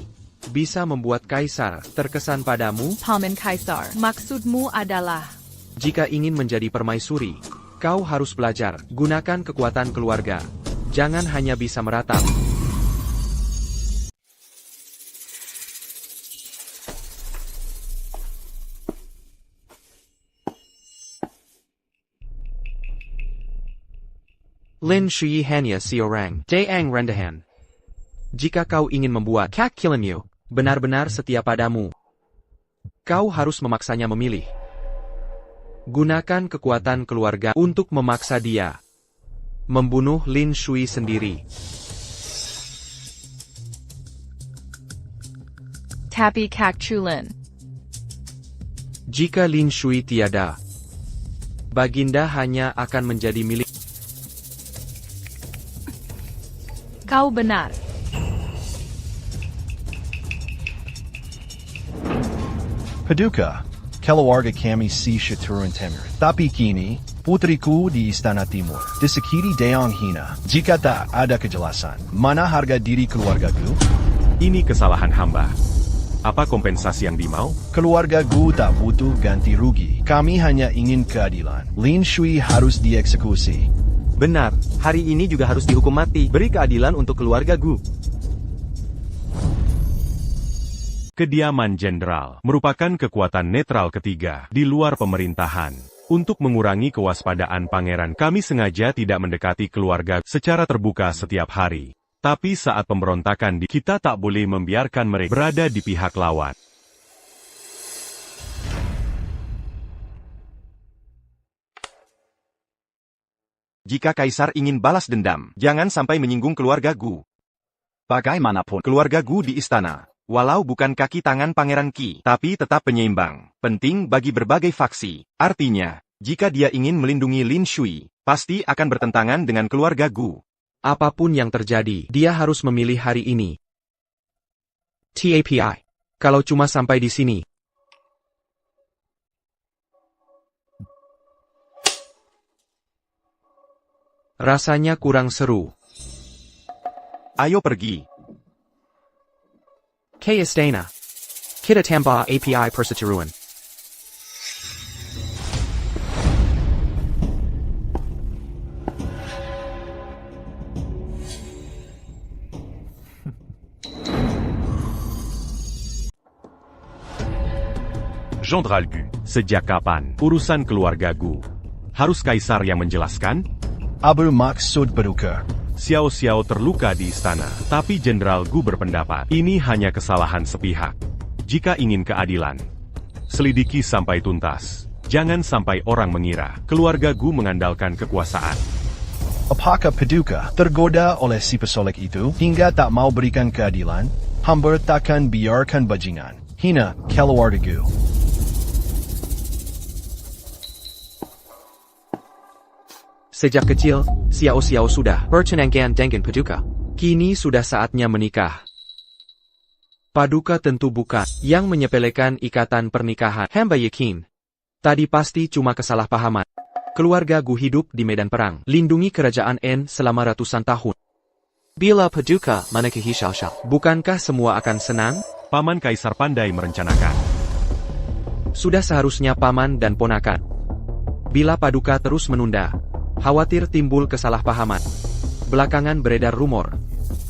bisa membuat kaisar terkesan padamu? Paman Kaisar, maksudmu adalah Jika ingin menjadi permaisuri, kau harus belajar gunakan kekuatan keluarga. Jangan hanya bisa meratap. Lin Shui hanya seorang Dayang rendahan. Jika kau ingin membuat Kak Chulin benar-benar setia padamu, kau harus memaksanya memilih. Gunakan kekuatan keluarga untuk memaksa dia membunuh Lin Shui sendiri. Tapi Kak Chulin. Jika Lin Shui tiada, Baginda hanya akan menjadi milik. Kau benar. Paduka, keluarga kami si Shaturun Temur. Tapi kini, putriku di Istana Timur disakiti Dayang hina. Jika tak ada kejelasan, mana harga diri keluargaku? Ini kesalahan hamba. Apa kompensasi yang dimau? Keluarga Gu tak butuh ganti rugi. Kami hanya ingin keadilan. Lin Shui harus dieksekusi. Benar, hari ini juga harus dihukum mati. Beri keadilan untuk keluarga Gu. Kediaman jenderal merupakan kekuatan netral ketiga di luar pemerintahan. Untuk mengurangi kewaspadaan pangeran, kami sengaja tidak mendekati keluarga secara terbuka setiap hari. Tapi saat pemberontakan kita tak boleh membiarkan mereka berada di pihak lawan. Jika kaisar ingin balas dendam, jangan sampai menyinggung keluarga Gu. Bagaimanapun, Keluarga Gu di istana, walau bukan kaki tangan Pangeran Qi, tapi tetap penyeimbang. Penting bagi berbagai faksi. Artinya, jika dia ingin melindungi Lin Shui, pasti akan bertentangan dengan keluarga Gu. Apapun yang terjadi, dia harus memilih hari ini. TAPI. Kalau cuma sampai di sini. Rasanya kurang seru. Ayo pergi. K Istana. Kita tambah API perseteruan. Jenderal Gu. Sejak kapan urusan keluarga Gu? Harus kaisar yang menjelaskan? Abu maksud Paduka. Xiao Xiao terluka di istana, tapi Jenderal Gu berpendapat ini hanya kesalahan sepihak. Jika ingin keadilan, selidiki sampai tuntas. Jangan sampai orang mengira keluarga Gu mengandalkan kekuasaan. Apakah Paduka tergoda oleh si pesolek itu hingga tak mau berikan keadilan? Hamba takkan biarkan bajingan hina keluarga Gu. Sejak kecil, Xiao Xiao sudah bercenenggan dengan Paduka. Kini sudah saatnya menikah. Paduka tentu bukan yang menyepelekan ikatan pernikahan. Hamba yakin, tadi pasti cuma kesalahpahaman. Keluarga Gu hidup di medan perang, lindungi kerajaan N selama ratusan tahun. Bila Paduka menikahi Xiao Xiao, bukankah semua akan senang? Paman Kaisar pandai merencanakan. Sudah seharusnya paman dan ponakan. Bila Paduka terus menunda, khawatir timbul kesalahpahaman. Belakangan beredar rumor.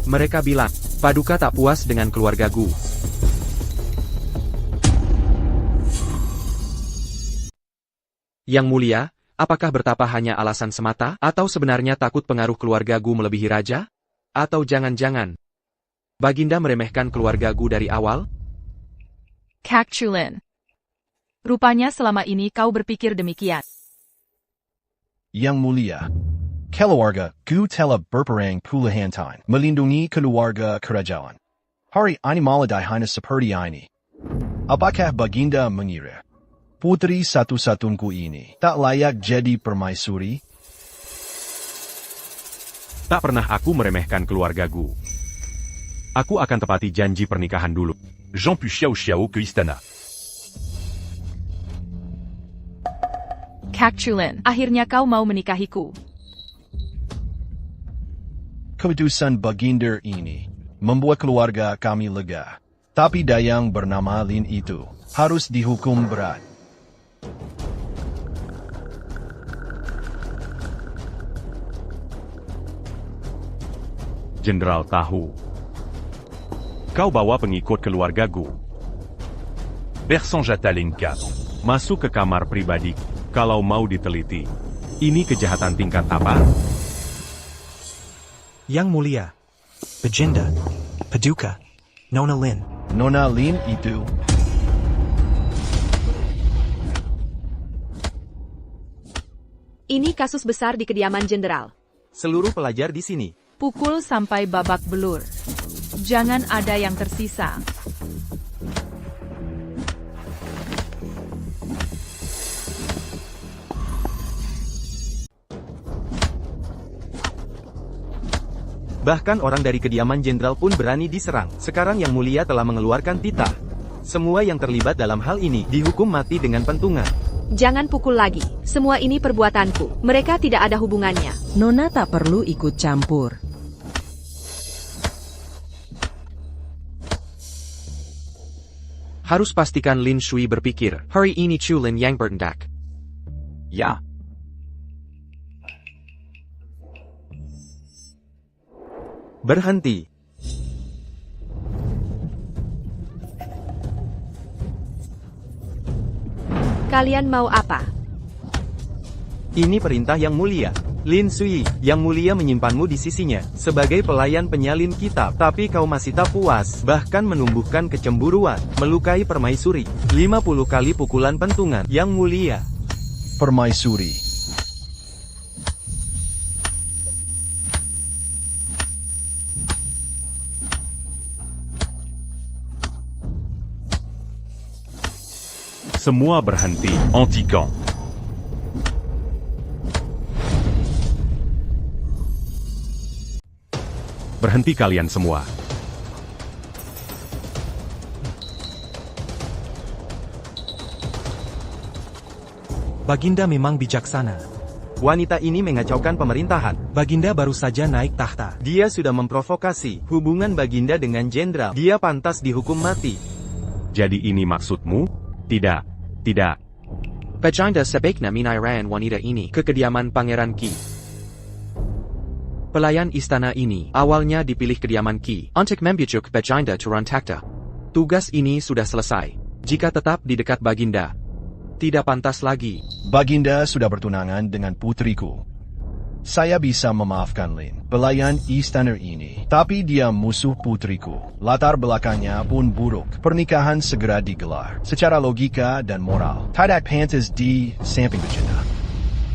Mereka bilang, Paduka tak puas dengan keluarga Gu. Yang mulia, apakah bertapa hanya alasan semata, atau sebenarnya takut pengaruh keluarga Gu melebihi raja? Atau jangan-jangan Baginda meremehkan keluarga Gu dari awal? Kak Chulin. Rupanya selama ini kau berpikir demikian. Yang mulia, keluarga Gu telah berperang puluhan tahun melindungi keluarga kerajaan. Hari ini maladai hanya seperti ini. Apakah Baginda mengira putri satu-satuku ini tak layak jadi permaisuri? Tak pernah aku meremehkan keluarga Gu. Aku akan tepati janji pernikahan dulu. Jean puis Xiao Xiao ke istana. Kak Chulin, akhirnya kau mau menikahiku. Keputusan Baginda ini membuat keluarga kami lega. Tapi Dayang bernama Lin itu harus dihukum berat. Jenderal tahu. Kau bawa pengikut keluarga Gu. Personne Jatalinka. Masuk ke kamar pribadi. Kalau mau diteliti. Ini kejahatan tingkat apa? Yang mulia, Baginda, Paduka, Nona Lin. Nona Lin itu Ini kasus besar di kediaman jenderal. Seluruh pelajar di sini. Pukul sampai babak belur. Jangan ada yang tersisa. Bahkan orang dari kediaman jenderal pun berani diserang. Sekarang Yang Mulia telah mengeluarkan titah. Semua yang terlibat dalam hal ini dihukum mati dengan pentungan. Jangan pukul lagi. Semua ini perbuatanku. Mereka tidak ada hubungannya. Nona tak perlu ikut campur. Harus pastikan Lin Shui berpikir, hari ini Chulin yang bertindak. Ya. Berhenti. Kalian mau apa? Ini perintah Yang Mulia. Lin Shui, Yang Mulia menyimpanmu di sisinya, sebagai pelayan penyalin kitab. Tapi kau masih tak puas, bahkan menumbuhkan kecemburuan, melukai permaisuri. 50 kali pukulan pentungan, Yang Mulia. permaisuri. Semua berhenti. Anti-camp. Berhenti kalian semua. Baginda memang bijaksana. Wanita ini mengacaukan pemerintahan. Baginda baru saja naik tahta. Dia sudah memprovokasi hubungan Baginda dengan jenderal. Dia pantas dihukum mati. Jadi ini maksudmu? Tidak. Tidak. Baginda sebaiknya menyerahkan wanita ini ke kediaman Pangeran Qi. Pelayan istana ini awalnya dipilih kediaman Qi untuk membujuk Baginda turun takhta. Tugas ini sudah selesai. Jika tetap di dekat Baginda, tidak pantas lagi. Baginda sudah bertunangan dengan putriku. Saya bisa memaafkan Lin, pelayan istana ini. Tapi dia musuh putriku. Latar belakangnya pun buruk. Pernikahan segera digelar. Secara logika dan moral, tidak pantas di samping Baginda.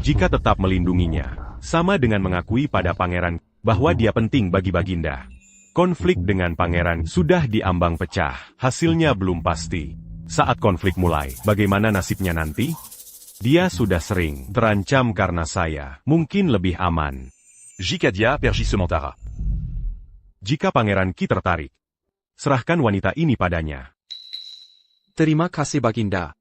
Jika tetap melindunginya, sama dengan mengakui pada pangeran bahwa dia penting bagi Baginda. Konflik dengan pangeran sudah diambang pecah. Hasilnya belum pasti. Saat konflik mulai, bagaimana nasibnya nanti? Dia sudah sering terancam karena saya, mungkin lebih aman. Jikadia pergi sementara. Jika Pangeran Qi tertarik, serahkan wanita ini padanya. Terima kasih Baginda.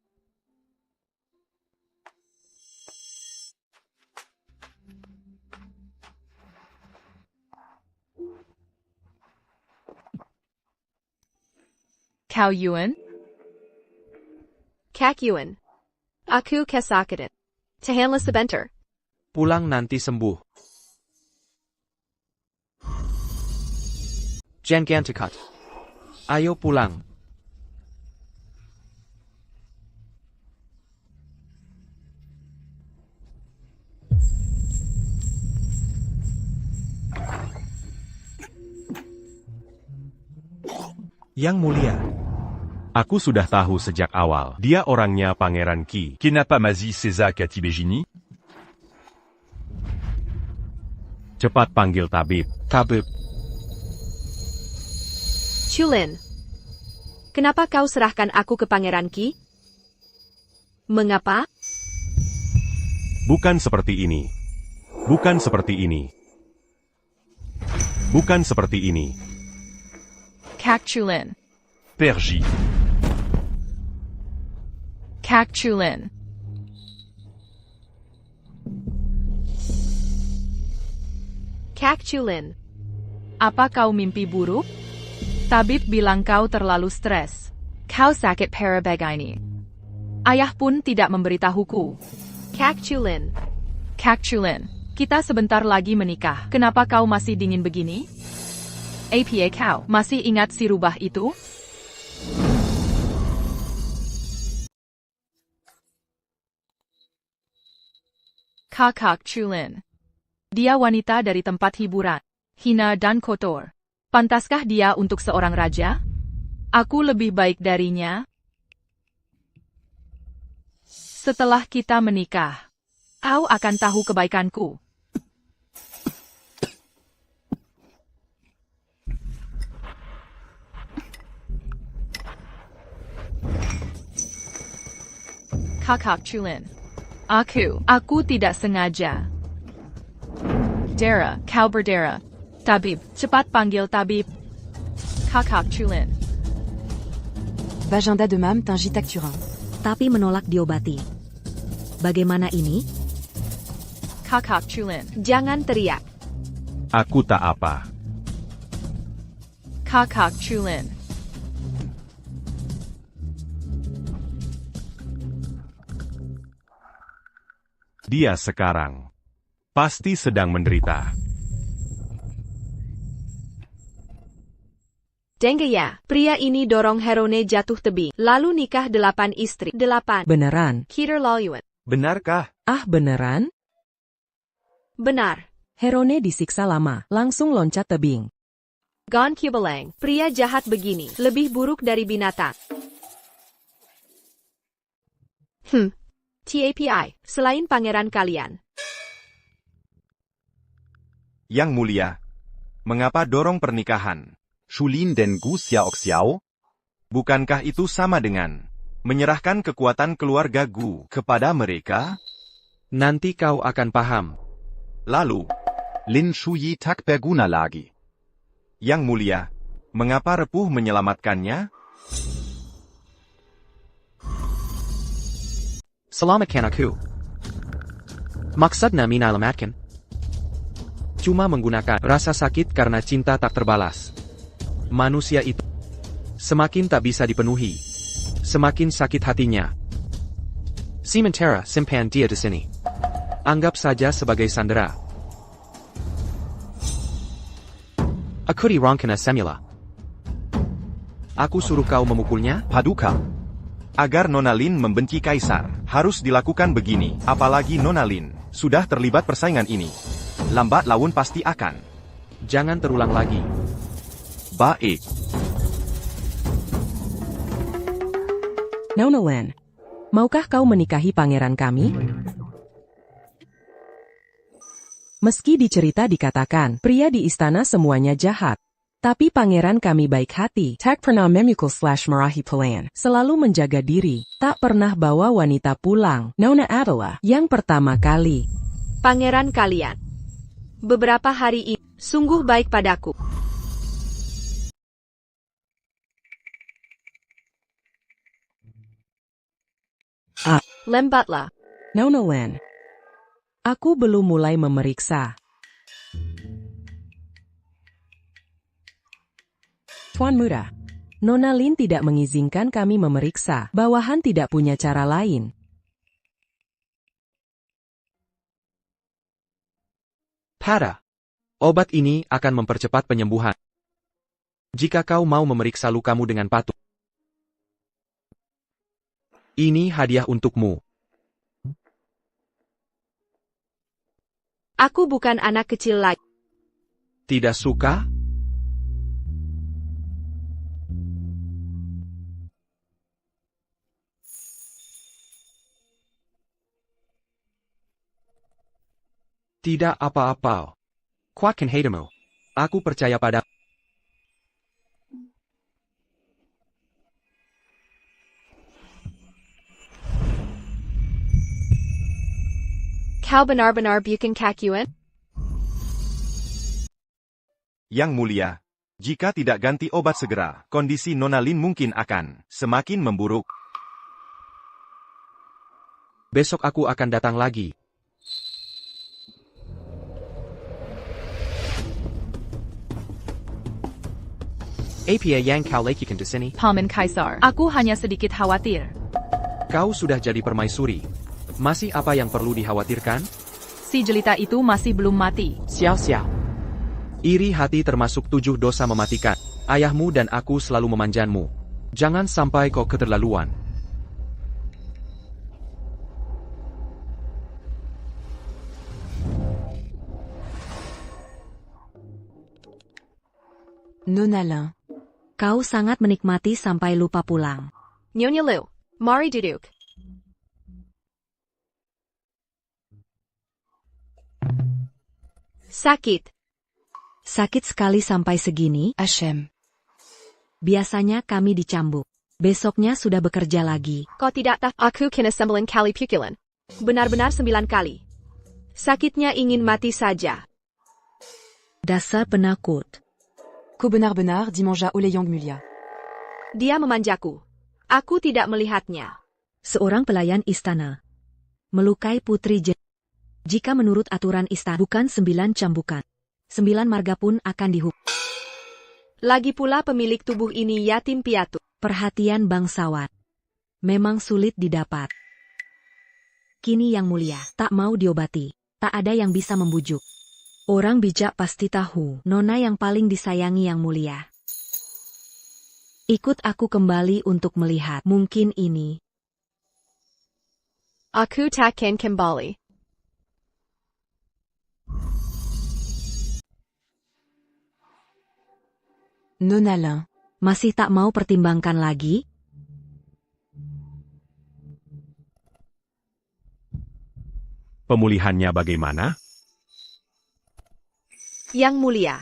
Cao Yuan? Kak Yuan. Aku kesakit. Tahanlah sebentar. Pulang nanti sembuh. Jangan dekat. Ayo pulang. Yang Mulia. Aku sudah tahu sejak awal, dia orangnya Pangeran Qi. Kenapa masih seza Katibejini? Cepat panggil tabib. Tabib. Chulin. Kenapa kau serahkan aku ke Pangeran Qi? Mengapa? Bukan seperti ini. Bukan seperti ini. Bukan seperti ini. Kak Chulin. Pergi. Kak Chulin. Kak Chulin. Apa kau mimpi buruk? Tabib bilang kau terlalu stres. Kau sakit parah begini. Ayah pun tidak memberitahuku. Kak Chulin. Kak Chulin, kita sebentar lagi menikah. Kenapa kau masih dingin begini? Apa kau masih ingat si rubah itu? Kak Chulin. Dia wanita dari tempat hiburan, hina dan kotor. Pantaskah dia untuk seorang raja? Aku lebih baik darinya. Setelah kita menikah, kau akan tahu kebaikanku. Kak Chulin. Aku tidak sengaja. Dara, kau berdara. Tabib, cepat panggil tabib. Kak Chulin. Bajanda demam Tingitak Turin. Tapi menolak diobati. Bagaimana ini? Kak Chulin. Jangan teriak. Aku tak apa. Kak Chulin. Dia sekarang pasti sedang menderita. Dengeya, pria ini dorong Herone jatuh tebing, lalu nikah 8 istri. 8. Beneran? Kider Lawyuan. Benarkah? Ah beneran? Benar. Herone disiksa lama, langsung loncat tebing. Gon Kubelang, pria jahat begini, lebih buruk dari binatang. TAPI, selain pangeran kalian. Yang Mulia, mengapa dorong pernikahan? Shulin dan Gu Xiaoxiao? Bukankah itu sama dengan menyerahkan kekuatan keluarga Gu kepada mereka? Nanti kau akan paham. Lalu, Lin Shuyi tak berguna lagi. Yang Mulia, mengapa Repuh menyelamatkannya? Selamatkan aku. Maksudnya menyelamatkan. Cuma menggunakan rasa sakit karena cinta tak terbalas. Manusia itu semakin tak bisa dipenuhi, semakin sakit hatinya. Sementara simpan dia di sini. Anggap saja sebagai sandera. Aku dirangkana semula. Aku suruh kau memukulnya? Paduka. Agar Nona Lin membenci Kaisar, harus dilakukan begini. Apalagi Nona Lin sudah terlibat persaingan ini. Lambat laun pasti akan. Jangan terulang lagi. Baik. Nona Lin, maukah kau menikahi pangeran kami? Meski di cerita dikatakan, pria di istana semuanya jahat. Tapi pangeran kami baik hati, tak pernah memukul/marahi pelayan, selalu menjaga diri, tak pernah bawa wanita pulang. Nona adalah yang pertama kali. Pangeran kalian. Beberapa hari ini, sungguh baik padaku. Lembatlah. Nona Lin, aku belum mulai memeriksa. Tuan Muda, Nona Lin tidak mengizinkan kami memeriksa. Bawahan tidak punya cara lain. Pada. Obat ini akan mempercepat penyembuhan. Jika kau mau memeriksa lukamu dengan patuh. Ini hadiah untukmu. Aku bukan anak kecil lagi. Tidak suka? Tidak apa-apa. Kuatkan hatimu. Aku percaya pada. Kau benar-benar bukan kakuan? Yang Mulia, jika tidak ganti obat segera, kondisi Nona Lin mungkin akan semakin memburuk. Besok aku akan datang lagi. Apa yang kau lakukan di sini? Paman Kaisar, aku hanya sedikit khawatir. Kau sudah jadi permaisuri. Masih apa yang perlu dikhawatirkan? Si jelita itu masih belum mati. Sial-sial. Iri hati termasuk 7 dosa mematikan. Ayahmu dan aku selalu memanjanmu. Jangan sampai kau keterlaluan. Nona Lin, kau sangat menikmati sampai lupa pulang. Nyonya Liu, mari duduk. Sakit. Sakit sekali sampai segini, Hashem. Biasanya kami dicambuk. Besoknya sudah bekerja lagi. Kau tidak tahu aku kena 9 kali pukulan. Benar-benar 9 kali. Sakitnya ingin mati saja. Dasar penakut. Ku benar-benar dimanja oleh Yang Mulia. Dia memanjaku. Aku tidak melihatnya. Seorang pelayan istana melukai putri jika menurut aturan istana bukan 9 cambukan. 9 marga pun akan dihukum. Lagi pula pemilik tubuh ini yatim piatu. Perhatian bangsawan memang sulit didapat. Kini Yang Mulia tak mau diobati. Tak ada yang bisa membujuk. Orang bijak pasti tahu, Nona yang paling disayangi Yang Mulia. Ikut aku kembali untuk melihat. Mungkin ini. Aku takkan kembali. Nona Lin, masih tak mau pertimbangkan lagi? Pemulihannya bagaimana? Yang Mulia,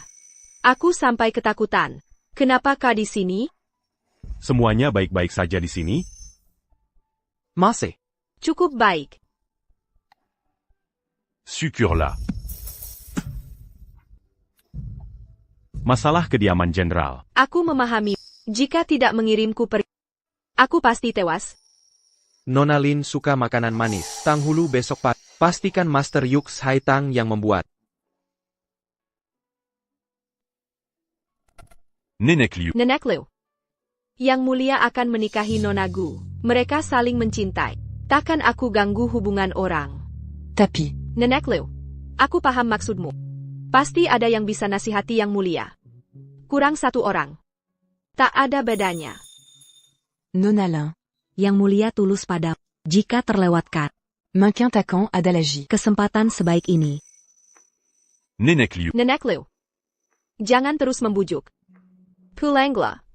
aku sampai ketakutan. Kenapa kau di sini? Semuanya baik-baik saja di sini? Masih. Cukup baik. Syukurlah. Masalah kediaman jenderal. Aku memahami. Jika tidak mengirimku pergi, aku pasti tewas. Nona Lin suka makanan manis. Tanghulu besok pagi. Pastikan Master Yux Haitang yang membuat. Nenek Liu. Nenek Liu. Yang Mulia akan menikahi Nona Gu. Mereka saling mencintai. Takkan aku ganggu hubungan orang. Tapi, Nenek Liu, aku paham maksudmu. Pasti ada yang bisa nasihati Yang Mulia. Kurang 1 orang. Tak ada bedanya. Nona Lin, Yang Mulia tulus padamu. Jika terlewatkan Maintiens ta camp Adalaji. kesempatan sebaik ini, Nenek Liu. Nenek Liu. Jangan terus membujuk. Pulanglah.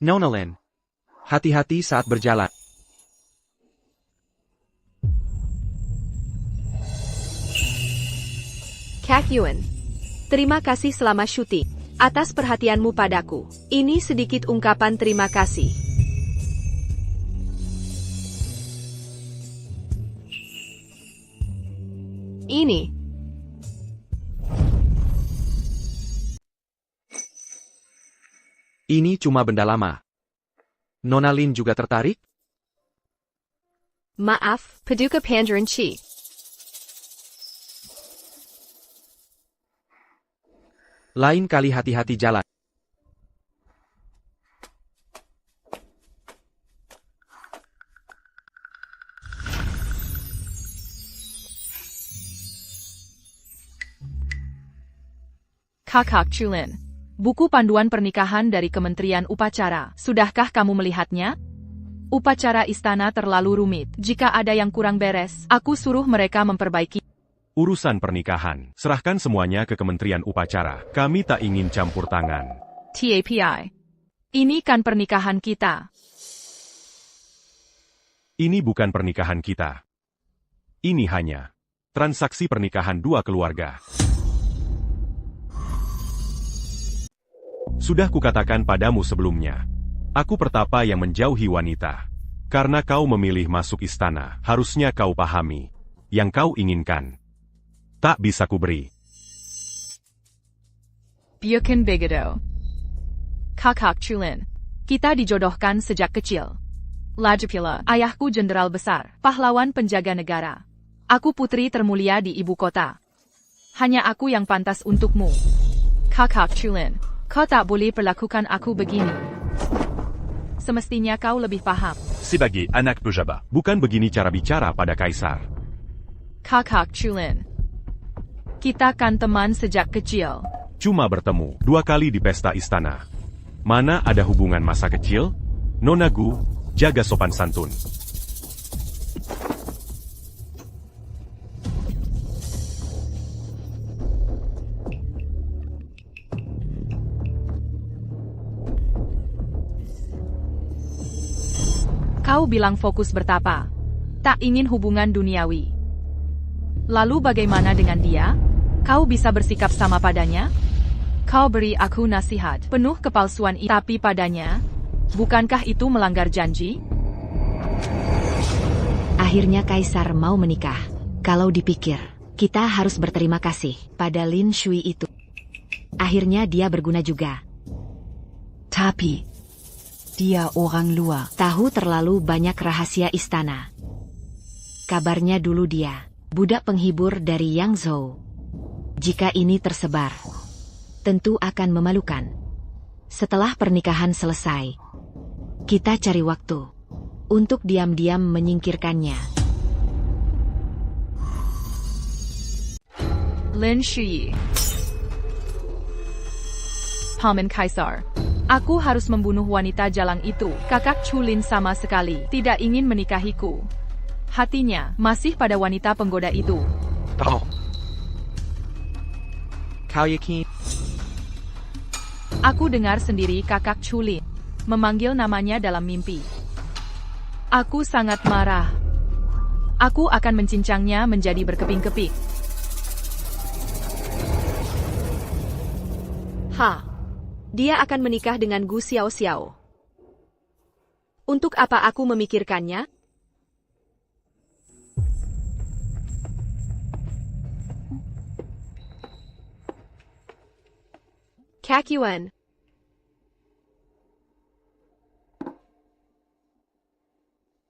Nona Lin, hati-hati saat berjalan. Kak Yuan. Terima kasih selama syuting. Atas perhatianmu padaku. Ini sedikit ungkapan terima kasih. Ini. Ini cuma benda lama. Nona Lin juga tertarik? Maaf, Paduka Pandaran Chi. Lain kali hati-hati jalan. Kakak Chulin. Buku panduan pernikahan dari Kementerian Upacara. Sudahkah kamu melihatnya? Upacara istana terlalu rumit. Jika ada yang kurang beres, aku suruh mereka memperbaiki. Urusan pernikahan, serahkan semuanya ke Kementerian Upacara. Kami tak ingin campur tangan. TAPI. Ini kan pernikahan kita. Ini bukan pernikahan kita. Ini hanya transaksi pernikahan dua keluarga. Sudah kukatakan padamu sebelumnya. Aku pertapa yang menjauhi wanita. Karena kau memilih masuk istana, harusnya kau pahami. Yang kau inginkan tak bisa kuberi. Bukan begitu. Kakak Chulin. Kita dijodohkan sejak kecil. Lagi pula, ayahku jenderal besar, pahlawan penjaga negara. Aku putri termulia di ibu kota. Hanya aku yang pantas untukmu. Kakak Chulin. Kau tak boleh perlakukan aku begini. Semestinya kau lebih paham. Sebagai anak pejabat. Bukan begini cara bicara pada kaisar. Kakak Chulin. Kita kan teman sejak kecil. Cuma bertemu 2 kali di pesta istana. Mana ada hubungan masa kecil? Nona Gu, jaga sopan santun. Kau bilang fokus bertapa. Tak ingin hubungan duniawi. Lalu bagaimana dengan dia? Kau bisa bersikap sama padanya? Kau beri aku nasihat penuh kepalsuan tapi padanya, bukankah itu melanggar janji? akhirnya Kaisar mau menikah. Kalau dipikir, kita harus berterima kasih pada Lin Shui itu. Akhirnya dia berguna juga. Tapi, dia orang luar. Tahu terlalu banyak rahasia istana. Kabarnya dulu dia budak penghibur dari Yang Zhou. Jika ini tersebar, tentu akan memalukan. Setelah pernikahan selesai, kita cari waktu untuk diam-diam menyingkirkannya. Lin Shui. Paman Kaisar. Aku harus membunuh wanita jalang itu. Kakak Chulin sama sekali tidak ingin menikahiku. Hatinya masih pada wanita penggoda itu. Oh. Kau yakin? Aku dengar sendiri kakak Chulin memanggil namanya dalam mimpi. Aku sangat marah. Aku akan mencincangnya menjadi berkeping-keping. Dia akan menikah dengan Gu Xiao Xiao. Untuk apa aku memikirkannya? Kak Yuan.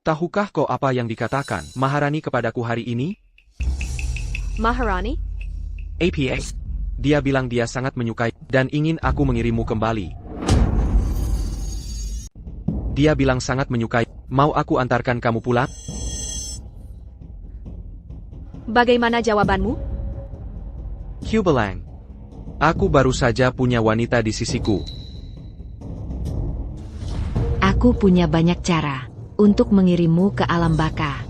Tahukah kau apa yang dikatakan Maharani kepadaku hari ini? Maharani? APA. Dia bilang dia sangat menyukai dan ingin aku mengirimmu kembali. Dia bilang sangat menyukai. Mau aku antarkan kamu pulang? Bagaimana jawabanmu? Kubelang. Aku baru saja punya wanita di sisiku. Aku punya banyak cara untuk mengirimmu ke alam baka.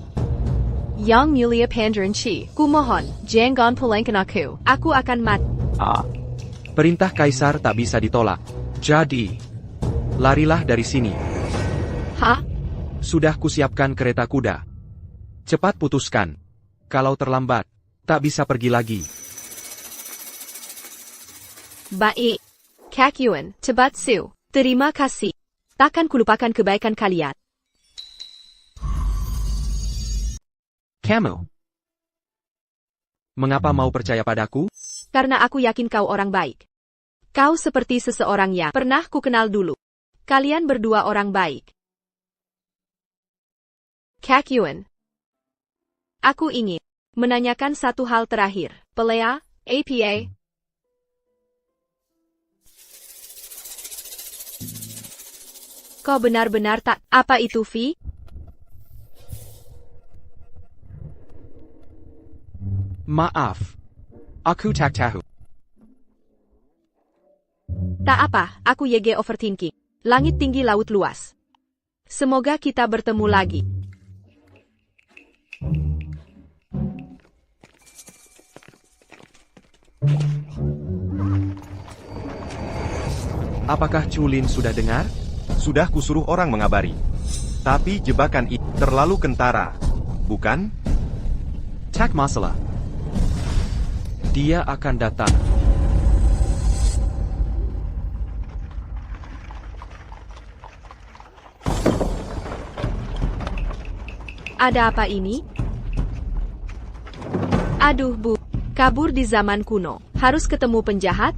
Yang Mulia Pangeran Chi, kumohon, jangan pulangkan aku. Aku akan mati. Perintah kaisar tak bisa ditolak. Jadi, larilah dari sini. Hah? Sudah kusiapkan kereta kuda. Cepat putuskan. Kalau terlambat, tak bisa pergi lagi. Baik. Kak Yuan, cepat su. Terima kasih. Takkan kulupakan kebaikan kalian. Kamu. Mengapa mau percaya padaku? Karena aku yakin kau orang baik. Kau seperti seseorang yang pernah ku kenal dulu. Kalian berdua orang baik. Kak Yuan. Aku ingin menanyakan satu hal terakhir. Pelea, APA. Kau benar-benar tak... Apa itu, Vi? Maaf. Aku tak tahu. Tak apa, aku YG overthinking. Langit tinggi laut luas. Semoga kita bertemu lagi. Apakah Chulin sudah dengar? Sudah kusuruh orang mengabari. Tapi jebakan itu terlalu kentara. Bukan? Tak masalah. Dia akan datang. Ada apa ini? Aduh bu, kabur di zaman kuno. Harus ketemu penjahat?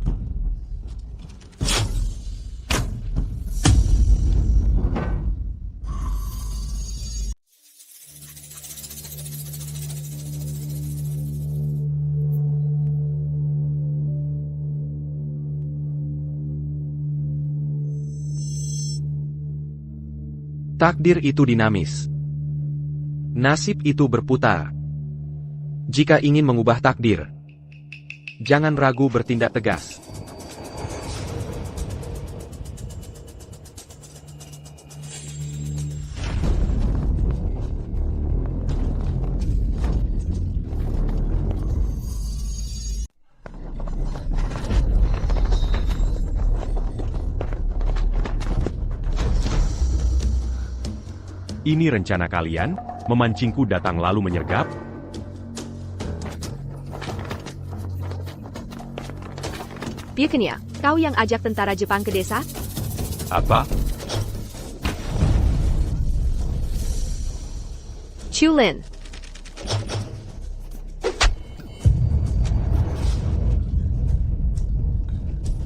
Takdir itu dinamis. Nasib itu berputar. Jika ingin mengubah takdir, jangan ragu bertindak tegas. Ini rencana kalian? Memancingku datang lalu menyergap? Bukannya, kau yang ajak tentara Jepang ke desa? Apa? Chulin.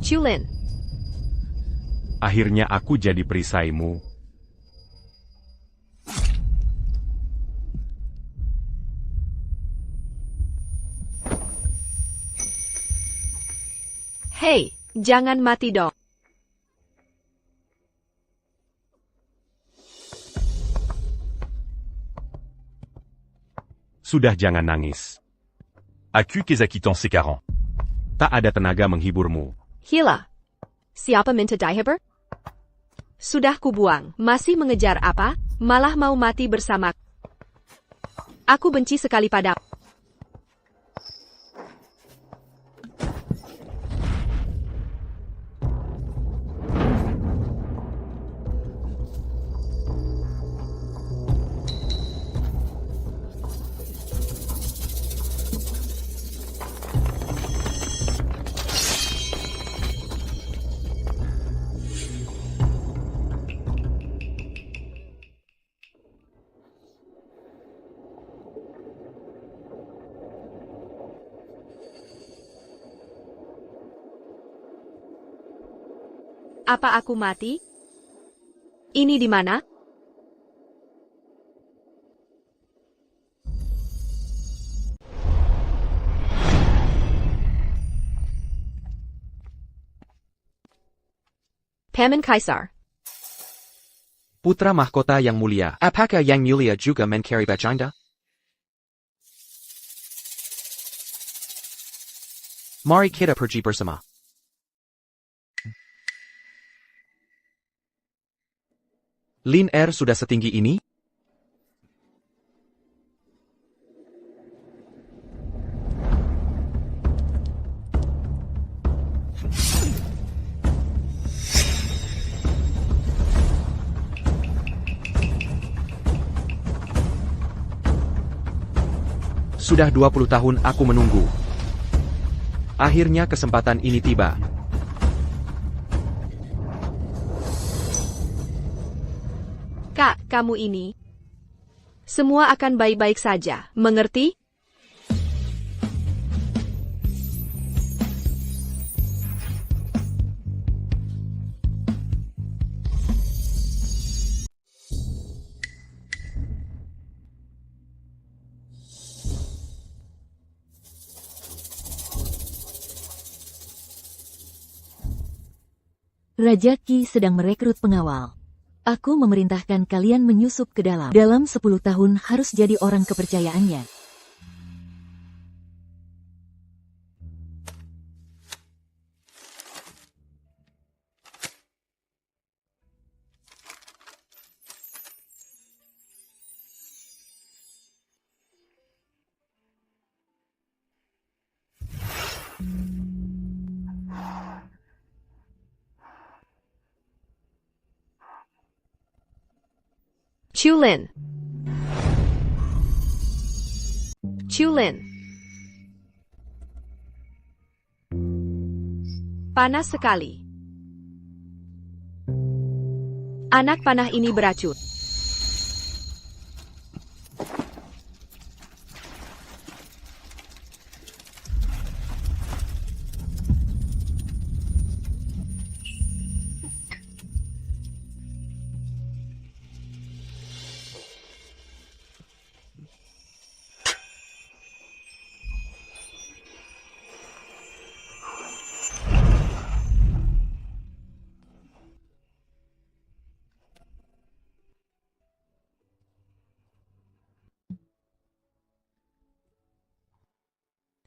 Chulin. Akhirnya aku jadi perisaimu. Hei, jangan mati dong. Sudah jangan nangis. Aku kesakitan sekarang. Tak ada tenaga menghiburmu. Hila. Siapa minta dihibur? Sudah kubuang. Masih mengejar apa? Malah mau mati bersama. Aku benci sekali padamu. Apa aku mati? Ini di mana? Paman Kaisar. Putra mahkota yang mulia, apakah yang mulia juga mencari Bajanda? Mari kita pergi bersama. Lin sudah setinggi ini? Sudah 20 tahun aku menunggu. Akhirnya kesempatan ini tiba. Kak, kamu ini. Semua akan baik-baik saja, mengerti? Raja Qi sedang merekrut pengawal. Aku memerintahkan kalian menyusup ke dalam. Dalam 10 tahun harus jadi orang kepercayaannya. Chulin. Chulin. Panas sekali. Anak panah ini beracun.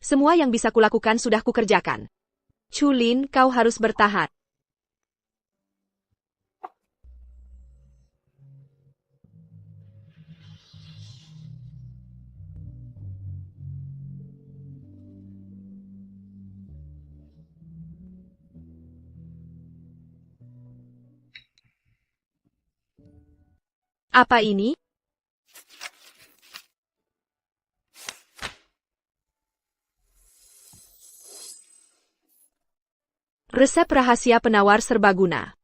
Semua yang bisa kulakukan sudah kukerjakan. Chulin, kau harus bertahan. Apa ini? Resep rahasia penawar serbaguna.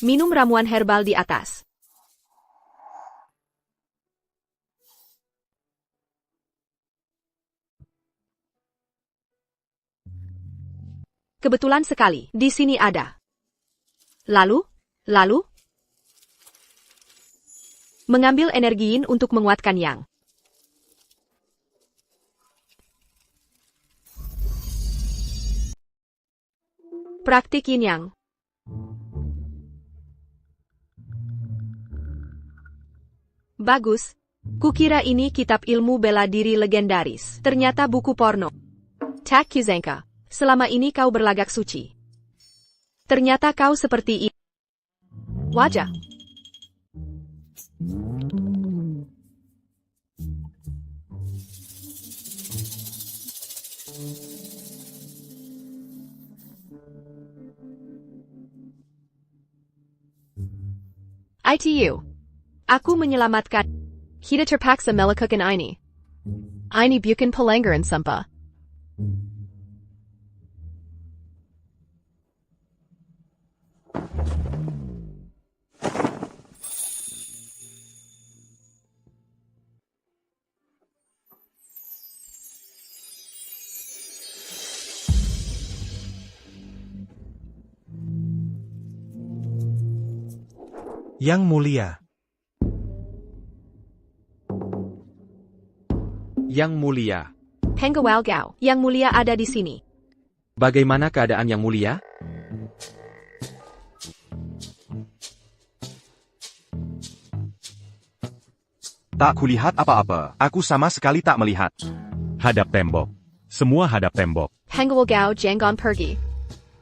Minum ramuan herbal di atas. Kebetulan sekali, di sini ada. Lalu? Mengambil energi yin untuk menguatkan yang. Praktik yin yang. Bagus. Kukira ini kitab ilmu bela diri legendaris. Ternyata buku porno. Tak Kuzenka. Selama ini kau berlagak suci. Ternyata kau seperti ini. Wajah. ITU. Aku menyelamatkan. Kita terpaksa melakukan ini. Ini bukan pelanggaran sumpah. Yang mulia. Yang mulia. Penggawal Gao, yang mulia ada di sini. Bagaimana keadaan Yang Mulia? Tak kulihat apa-apa. Aku sama sekali tak melihat. Hadap tembok. Semua hadap tembok. Hangul Gao Janggon pergi.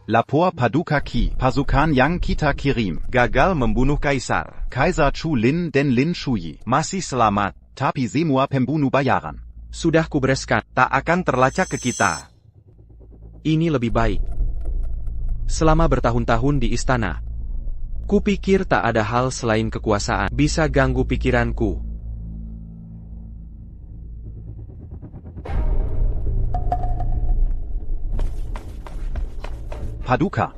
Lapor Paduka Ki, pasukan yang kita kirim. Gagal membunuh kaisar. Kaiser Chu Lin dan Lin Shuyi. Masih selamat. Tapi semua pembunuh bayaran. Sudah kubereskan. Tak akan terlacak ke kita. Ini lebih baik. Selama bertahun-tahun di istana, kupikir tak ada hal selain kekuasaan bisa ganggu pikiranku. Paduka.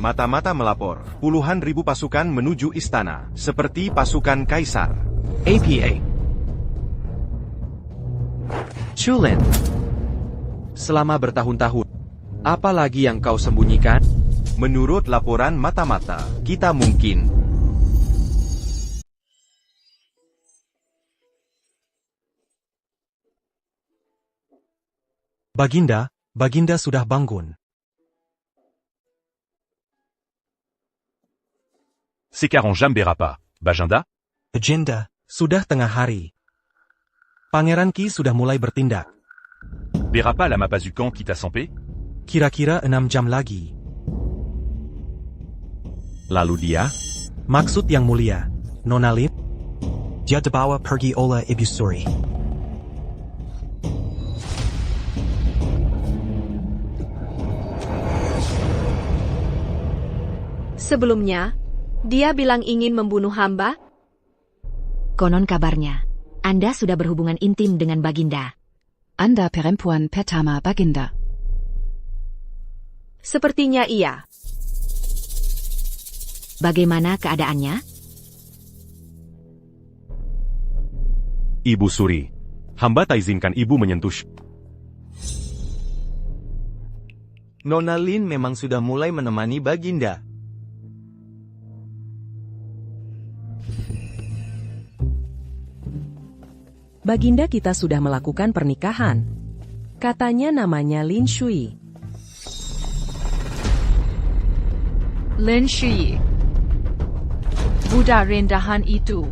Mata-mata melapor. Puluhan ribu pasukan menuju istana. Seperti pasukan kaisar. APA. Chulin. Selama bertahun-tahun, apa lagi yang kau sembunyikan? Menurut laporan mata-mata, kita mungkin Baginda sudah bangun. Sekarang jam berapa, Bajanda? Agenda, sudah tengah hari. Pangeran Qi sudah mulai bertindak. Berapa lama pasukan kita sampai? Kira-kira 6 jam lagi. Lalu dia? Maksud Yang Mulia, Nona Lin? Dia dibawa pergi oleh Ibu Suri. Sebelumnya, dia bilang ingin membunuh hamba? Konon kabarnya, Anda sudah berhubungan intim dengan Baginda. Anda perempuan pertama Baginda. Sepertinya iya. Bagaimana keadaannya? Ibu Suri. Hamba tak izinkan ibu menyentuh. Nona Lin memang sudah mulai menemani Baginda. Baginda kita sudah melakukan pernikahan. Katanya namanya Lin Shui. Lin Shui. Budak rendahan itu.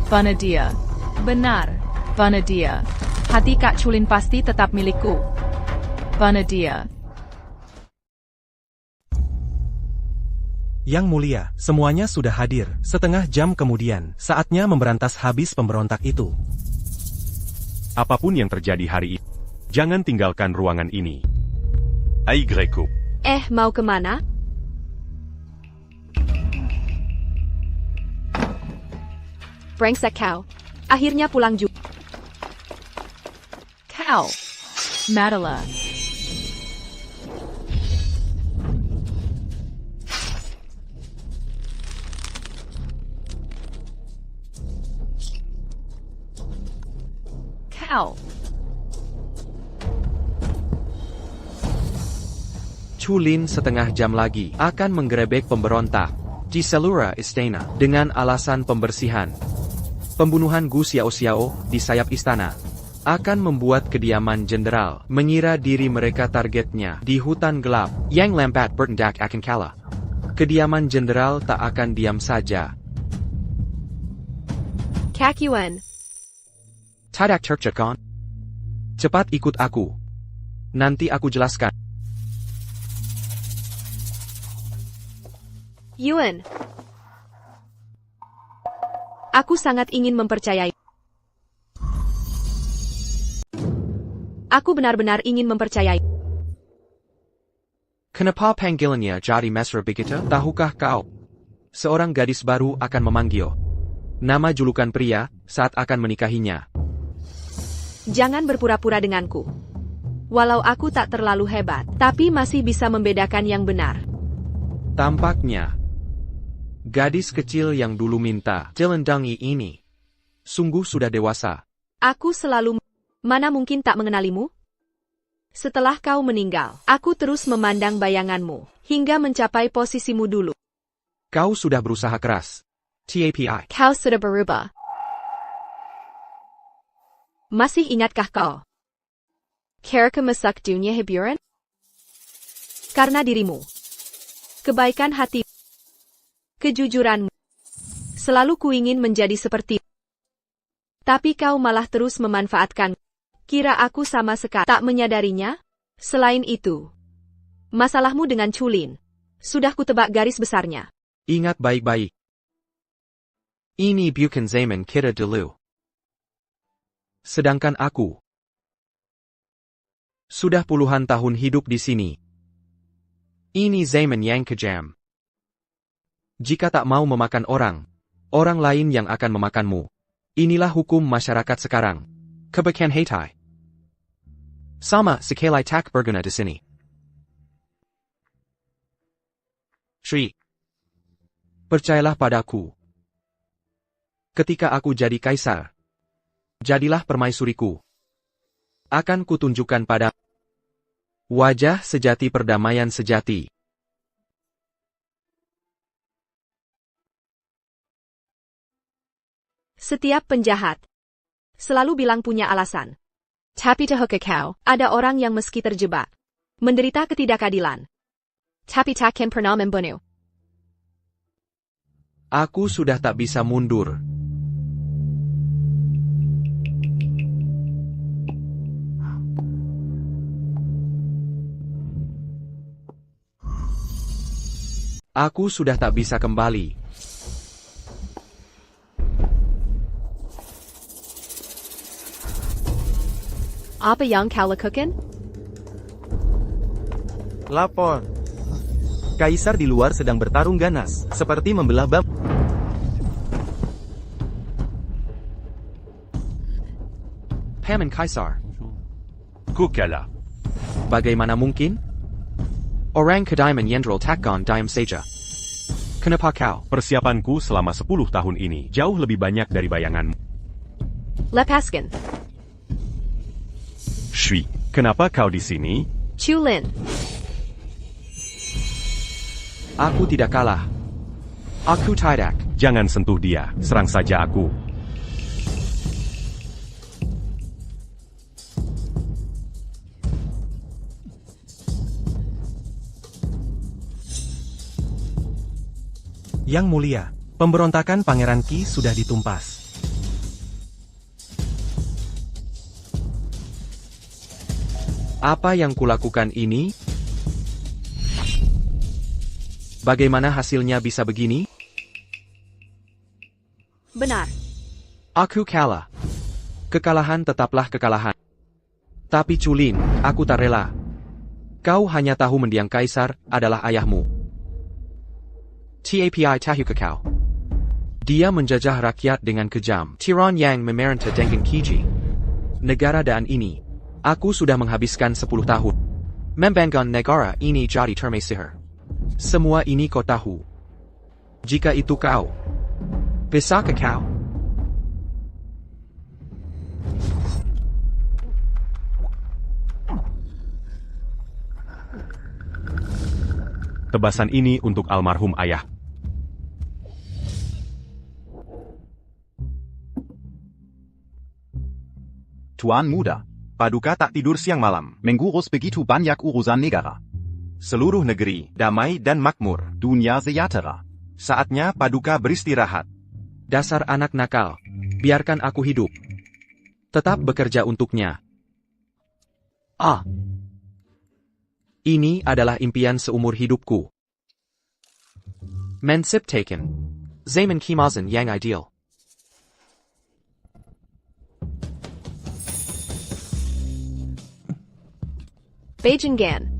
Vanadia. Benar, Vanadia. Hati Kak Chulin pasti tetap milikku. Vanadia. Yang Mulia, semuanya sudah hadir. Setengah jam kemudian, saatnya memberantas habis pemberontak itu. Apapun yang terjadi hari ini, jangan tinggalkan ruangan ini. Ai Greco. Mau kemana? Brengsek kau. Akhirnya pulang juga. Kau. Madala. Kau. Chulin setengah jam lagi akan menggerebek pemberontak di seluruh istana dengan alasan pembersihan. Pembunuhan Gu Xiao di sayap istana akan membuat kediaman jenderal mengira diri mereka targetnya di hutan gelap yang lambat bertindak akan kalah. Kediaman jenderal tak akan diam saja. Kak Yuan. Tadak tercekon. Cepat ikut aku. Nanti aku jelaskan. Yuan. Aku sangat ingin mempercayai. Aku benar-benar ingin mempercayai. Kenapa panggilannya jadi mesra begitu? Tahukah kau? Seorang gadis baru akan memanggil nama julukan pria saat akan menikahinya. Jangan berpura-pura denganku. Walau aku tak terlalu hebat, tapi masih bisa membedakan yang benar. Tampaknya gadis kecil yang dulu minta jelendangi ini sungguh sudah dewasa. Aku selalu mana mungkin tak mengenalimu? Setelah kau meninggal, aku terus memandang bayanganmu hingga mencapai posisimu dulu. Kau sudah berusaha keras. TAPI. Kau sudah berubah. Masih ingatkah kau? Care mesak dunia hiburan? Karena dirimu. Kebaikan hati. Kejujuranmu. Selalu kuingin menjadi seperti. Tapi kau malah terus memanfaatkan. Kira aku sama sekali tak menyadarinya? Selain itu, masalahmu dengan Chulin. Sudah kutebak garis besarnya. Ingat baik-baik. Ini bukan zaman kita dulu. Sedangkan aku sudah puluhan tahun hidup di sini. Ini zaman yang kejam. Jika tak mau memakan orang lain yang akan memakanmu. Inilah hukum masyarakat sekarang. Kebakan Hatai. Sama sekali tak berguna di sini. Shri. Percayalah padaku. Ketika aku jadi kaisar, jadilah permaisuriku. Akan kutunjukkan pada wajah sejati perdamaian sejati. Setiap penjahat selalu bilang punya alasan. Tapi tahukah kau, ada orang yang meski terjebak, menderita ketidakadilan. Tapi takkan pernah membunuh. Aku sudah tak bisa mundur. Aku sudah tak bisa kembali. Apa yang kau lakukan? Lapor. Kaisar di luar sedang bertarung ganas, seperti membelah bab. Paman Kaisar. Kukala. Bagaimana mungkin? Orang kedaiman Yendral takkan diam saja. Kenapa kau? Persiapanku selama 10 tahun ini jauh lebih banyak dari bayanganmu. Lepaskan. Shui, kenapa kau di sini? Chulin. Aku tidak kalah. Aku tidak. Jangan sentuh dia, serang saja aku. Yang mulia, pemberontakan Pangeran Qi sudah ditumpas. Apa yang kulakukan ini? Bagaimana hasilnya bisa begini? Benar. Aku kalah. Kekalahan tetaplah kekalahan. Tapi Chulin, aku tak rela. Kau hanya tahu mendiang kaisar adalah ayahmu. Tapi tahu kau. Dia menjajah rakyat dengan kejam. Tiran yang memerintah dengan keji. Negara dan ini. Aku sudah menghabiskan 10 tahun. Membangun negara ini jadi termesir. Semua ini kau tahu. Jika itu kau. Bisakah kau? Tebasan ini untuk almarhum ayah. Tuan Muda. Paduka tak tidur siang malam. Mengurus begitu banyak urusan negara. Seluruh negeri damai dan makmur. Dunia sejahtera. Saatnya Paduka beristirahat. Dasar anak nakal. Biarkan aku hidup. Tetap bekerja untuknya. Ini adalah impian seumur hidupku. Mensip taken. Zaman Kimazan yang ideal. Beijinggan.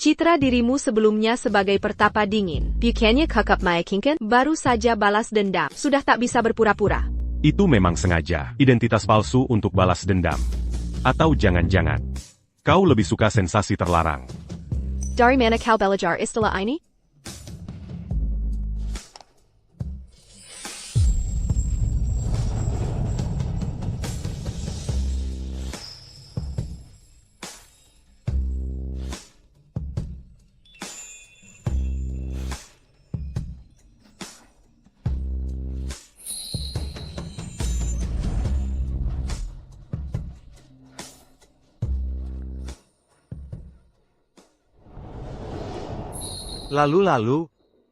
Citra dirimu sebelumnya sebagai pertapa dingin. Bukannya kakap meyakinkan, baru saja balas dendam. Sudah tak bisa berpura-pura. Itu memang sengaja, identitas palsu untuk balas dendam. Atau jangan-jangan, kau lebih suka sensasi terlarang. Dari mana kau belajar istilah ini?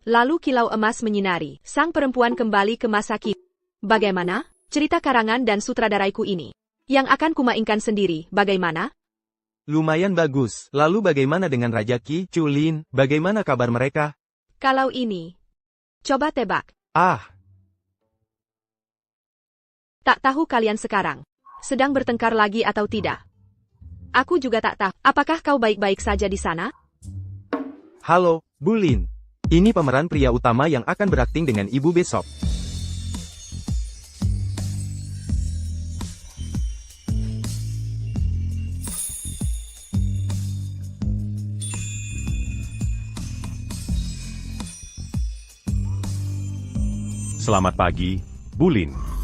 Lalu kilau emas menyinari. Sang perempuan kembali ke masa kini. Bagaimana? Cerita karangan dan sutradaraiku ini. Yang akan kumainkan sendiri, bagaimana? Lumayan bagus. Lalu bagaimana dengan Raja Qi, Culin? Bagaimana kabar mereka? Kalau ini. Coba tebak. Tak tahu kalian sekarang. Sedang bertengkar lagi atau tidak? Aku juga tak tahu. Apakah kau baik-baik saja di sana? Halo, Bu Lin. Ini pemeran pria utama yang akan berakting dengan ibu besok. Selamat pagi, Bu Lin.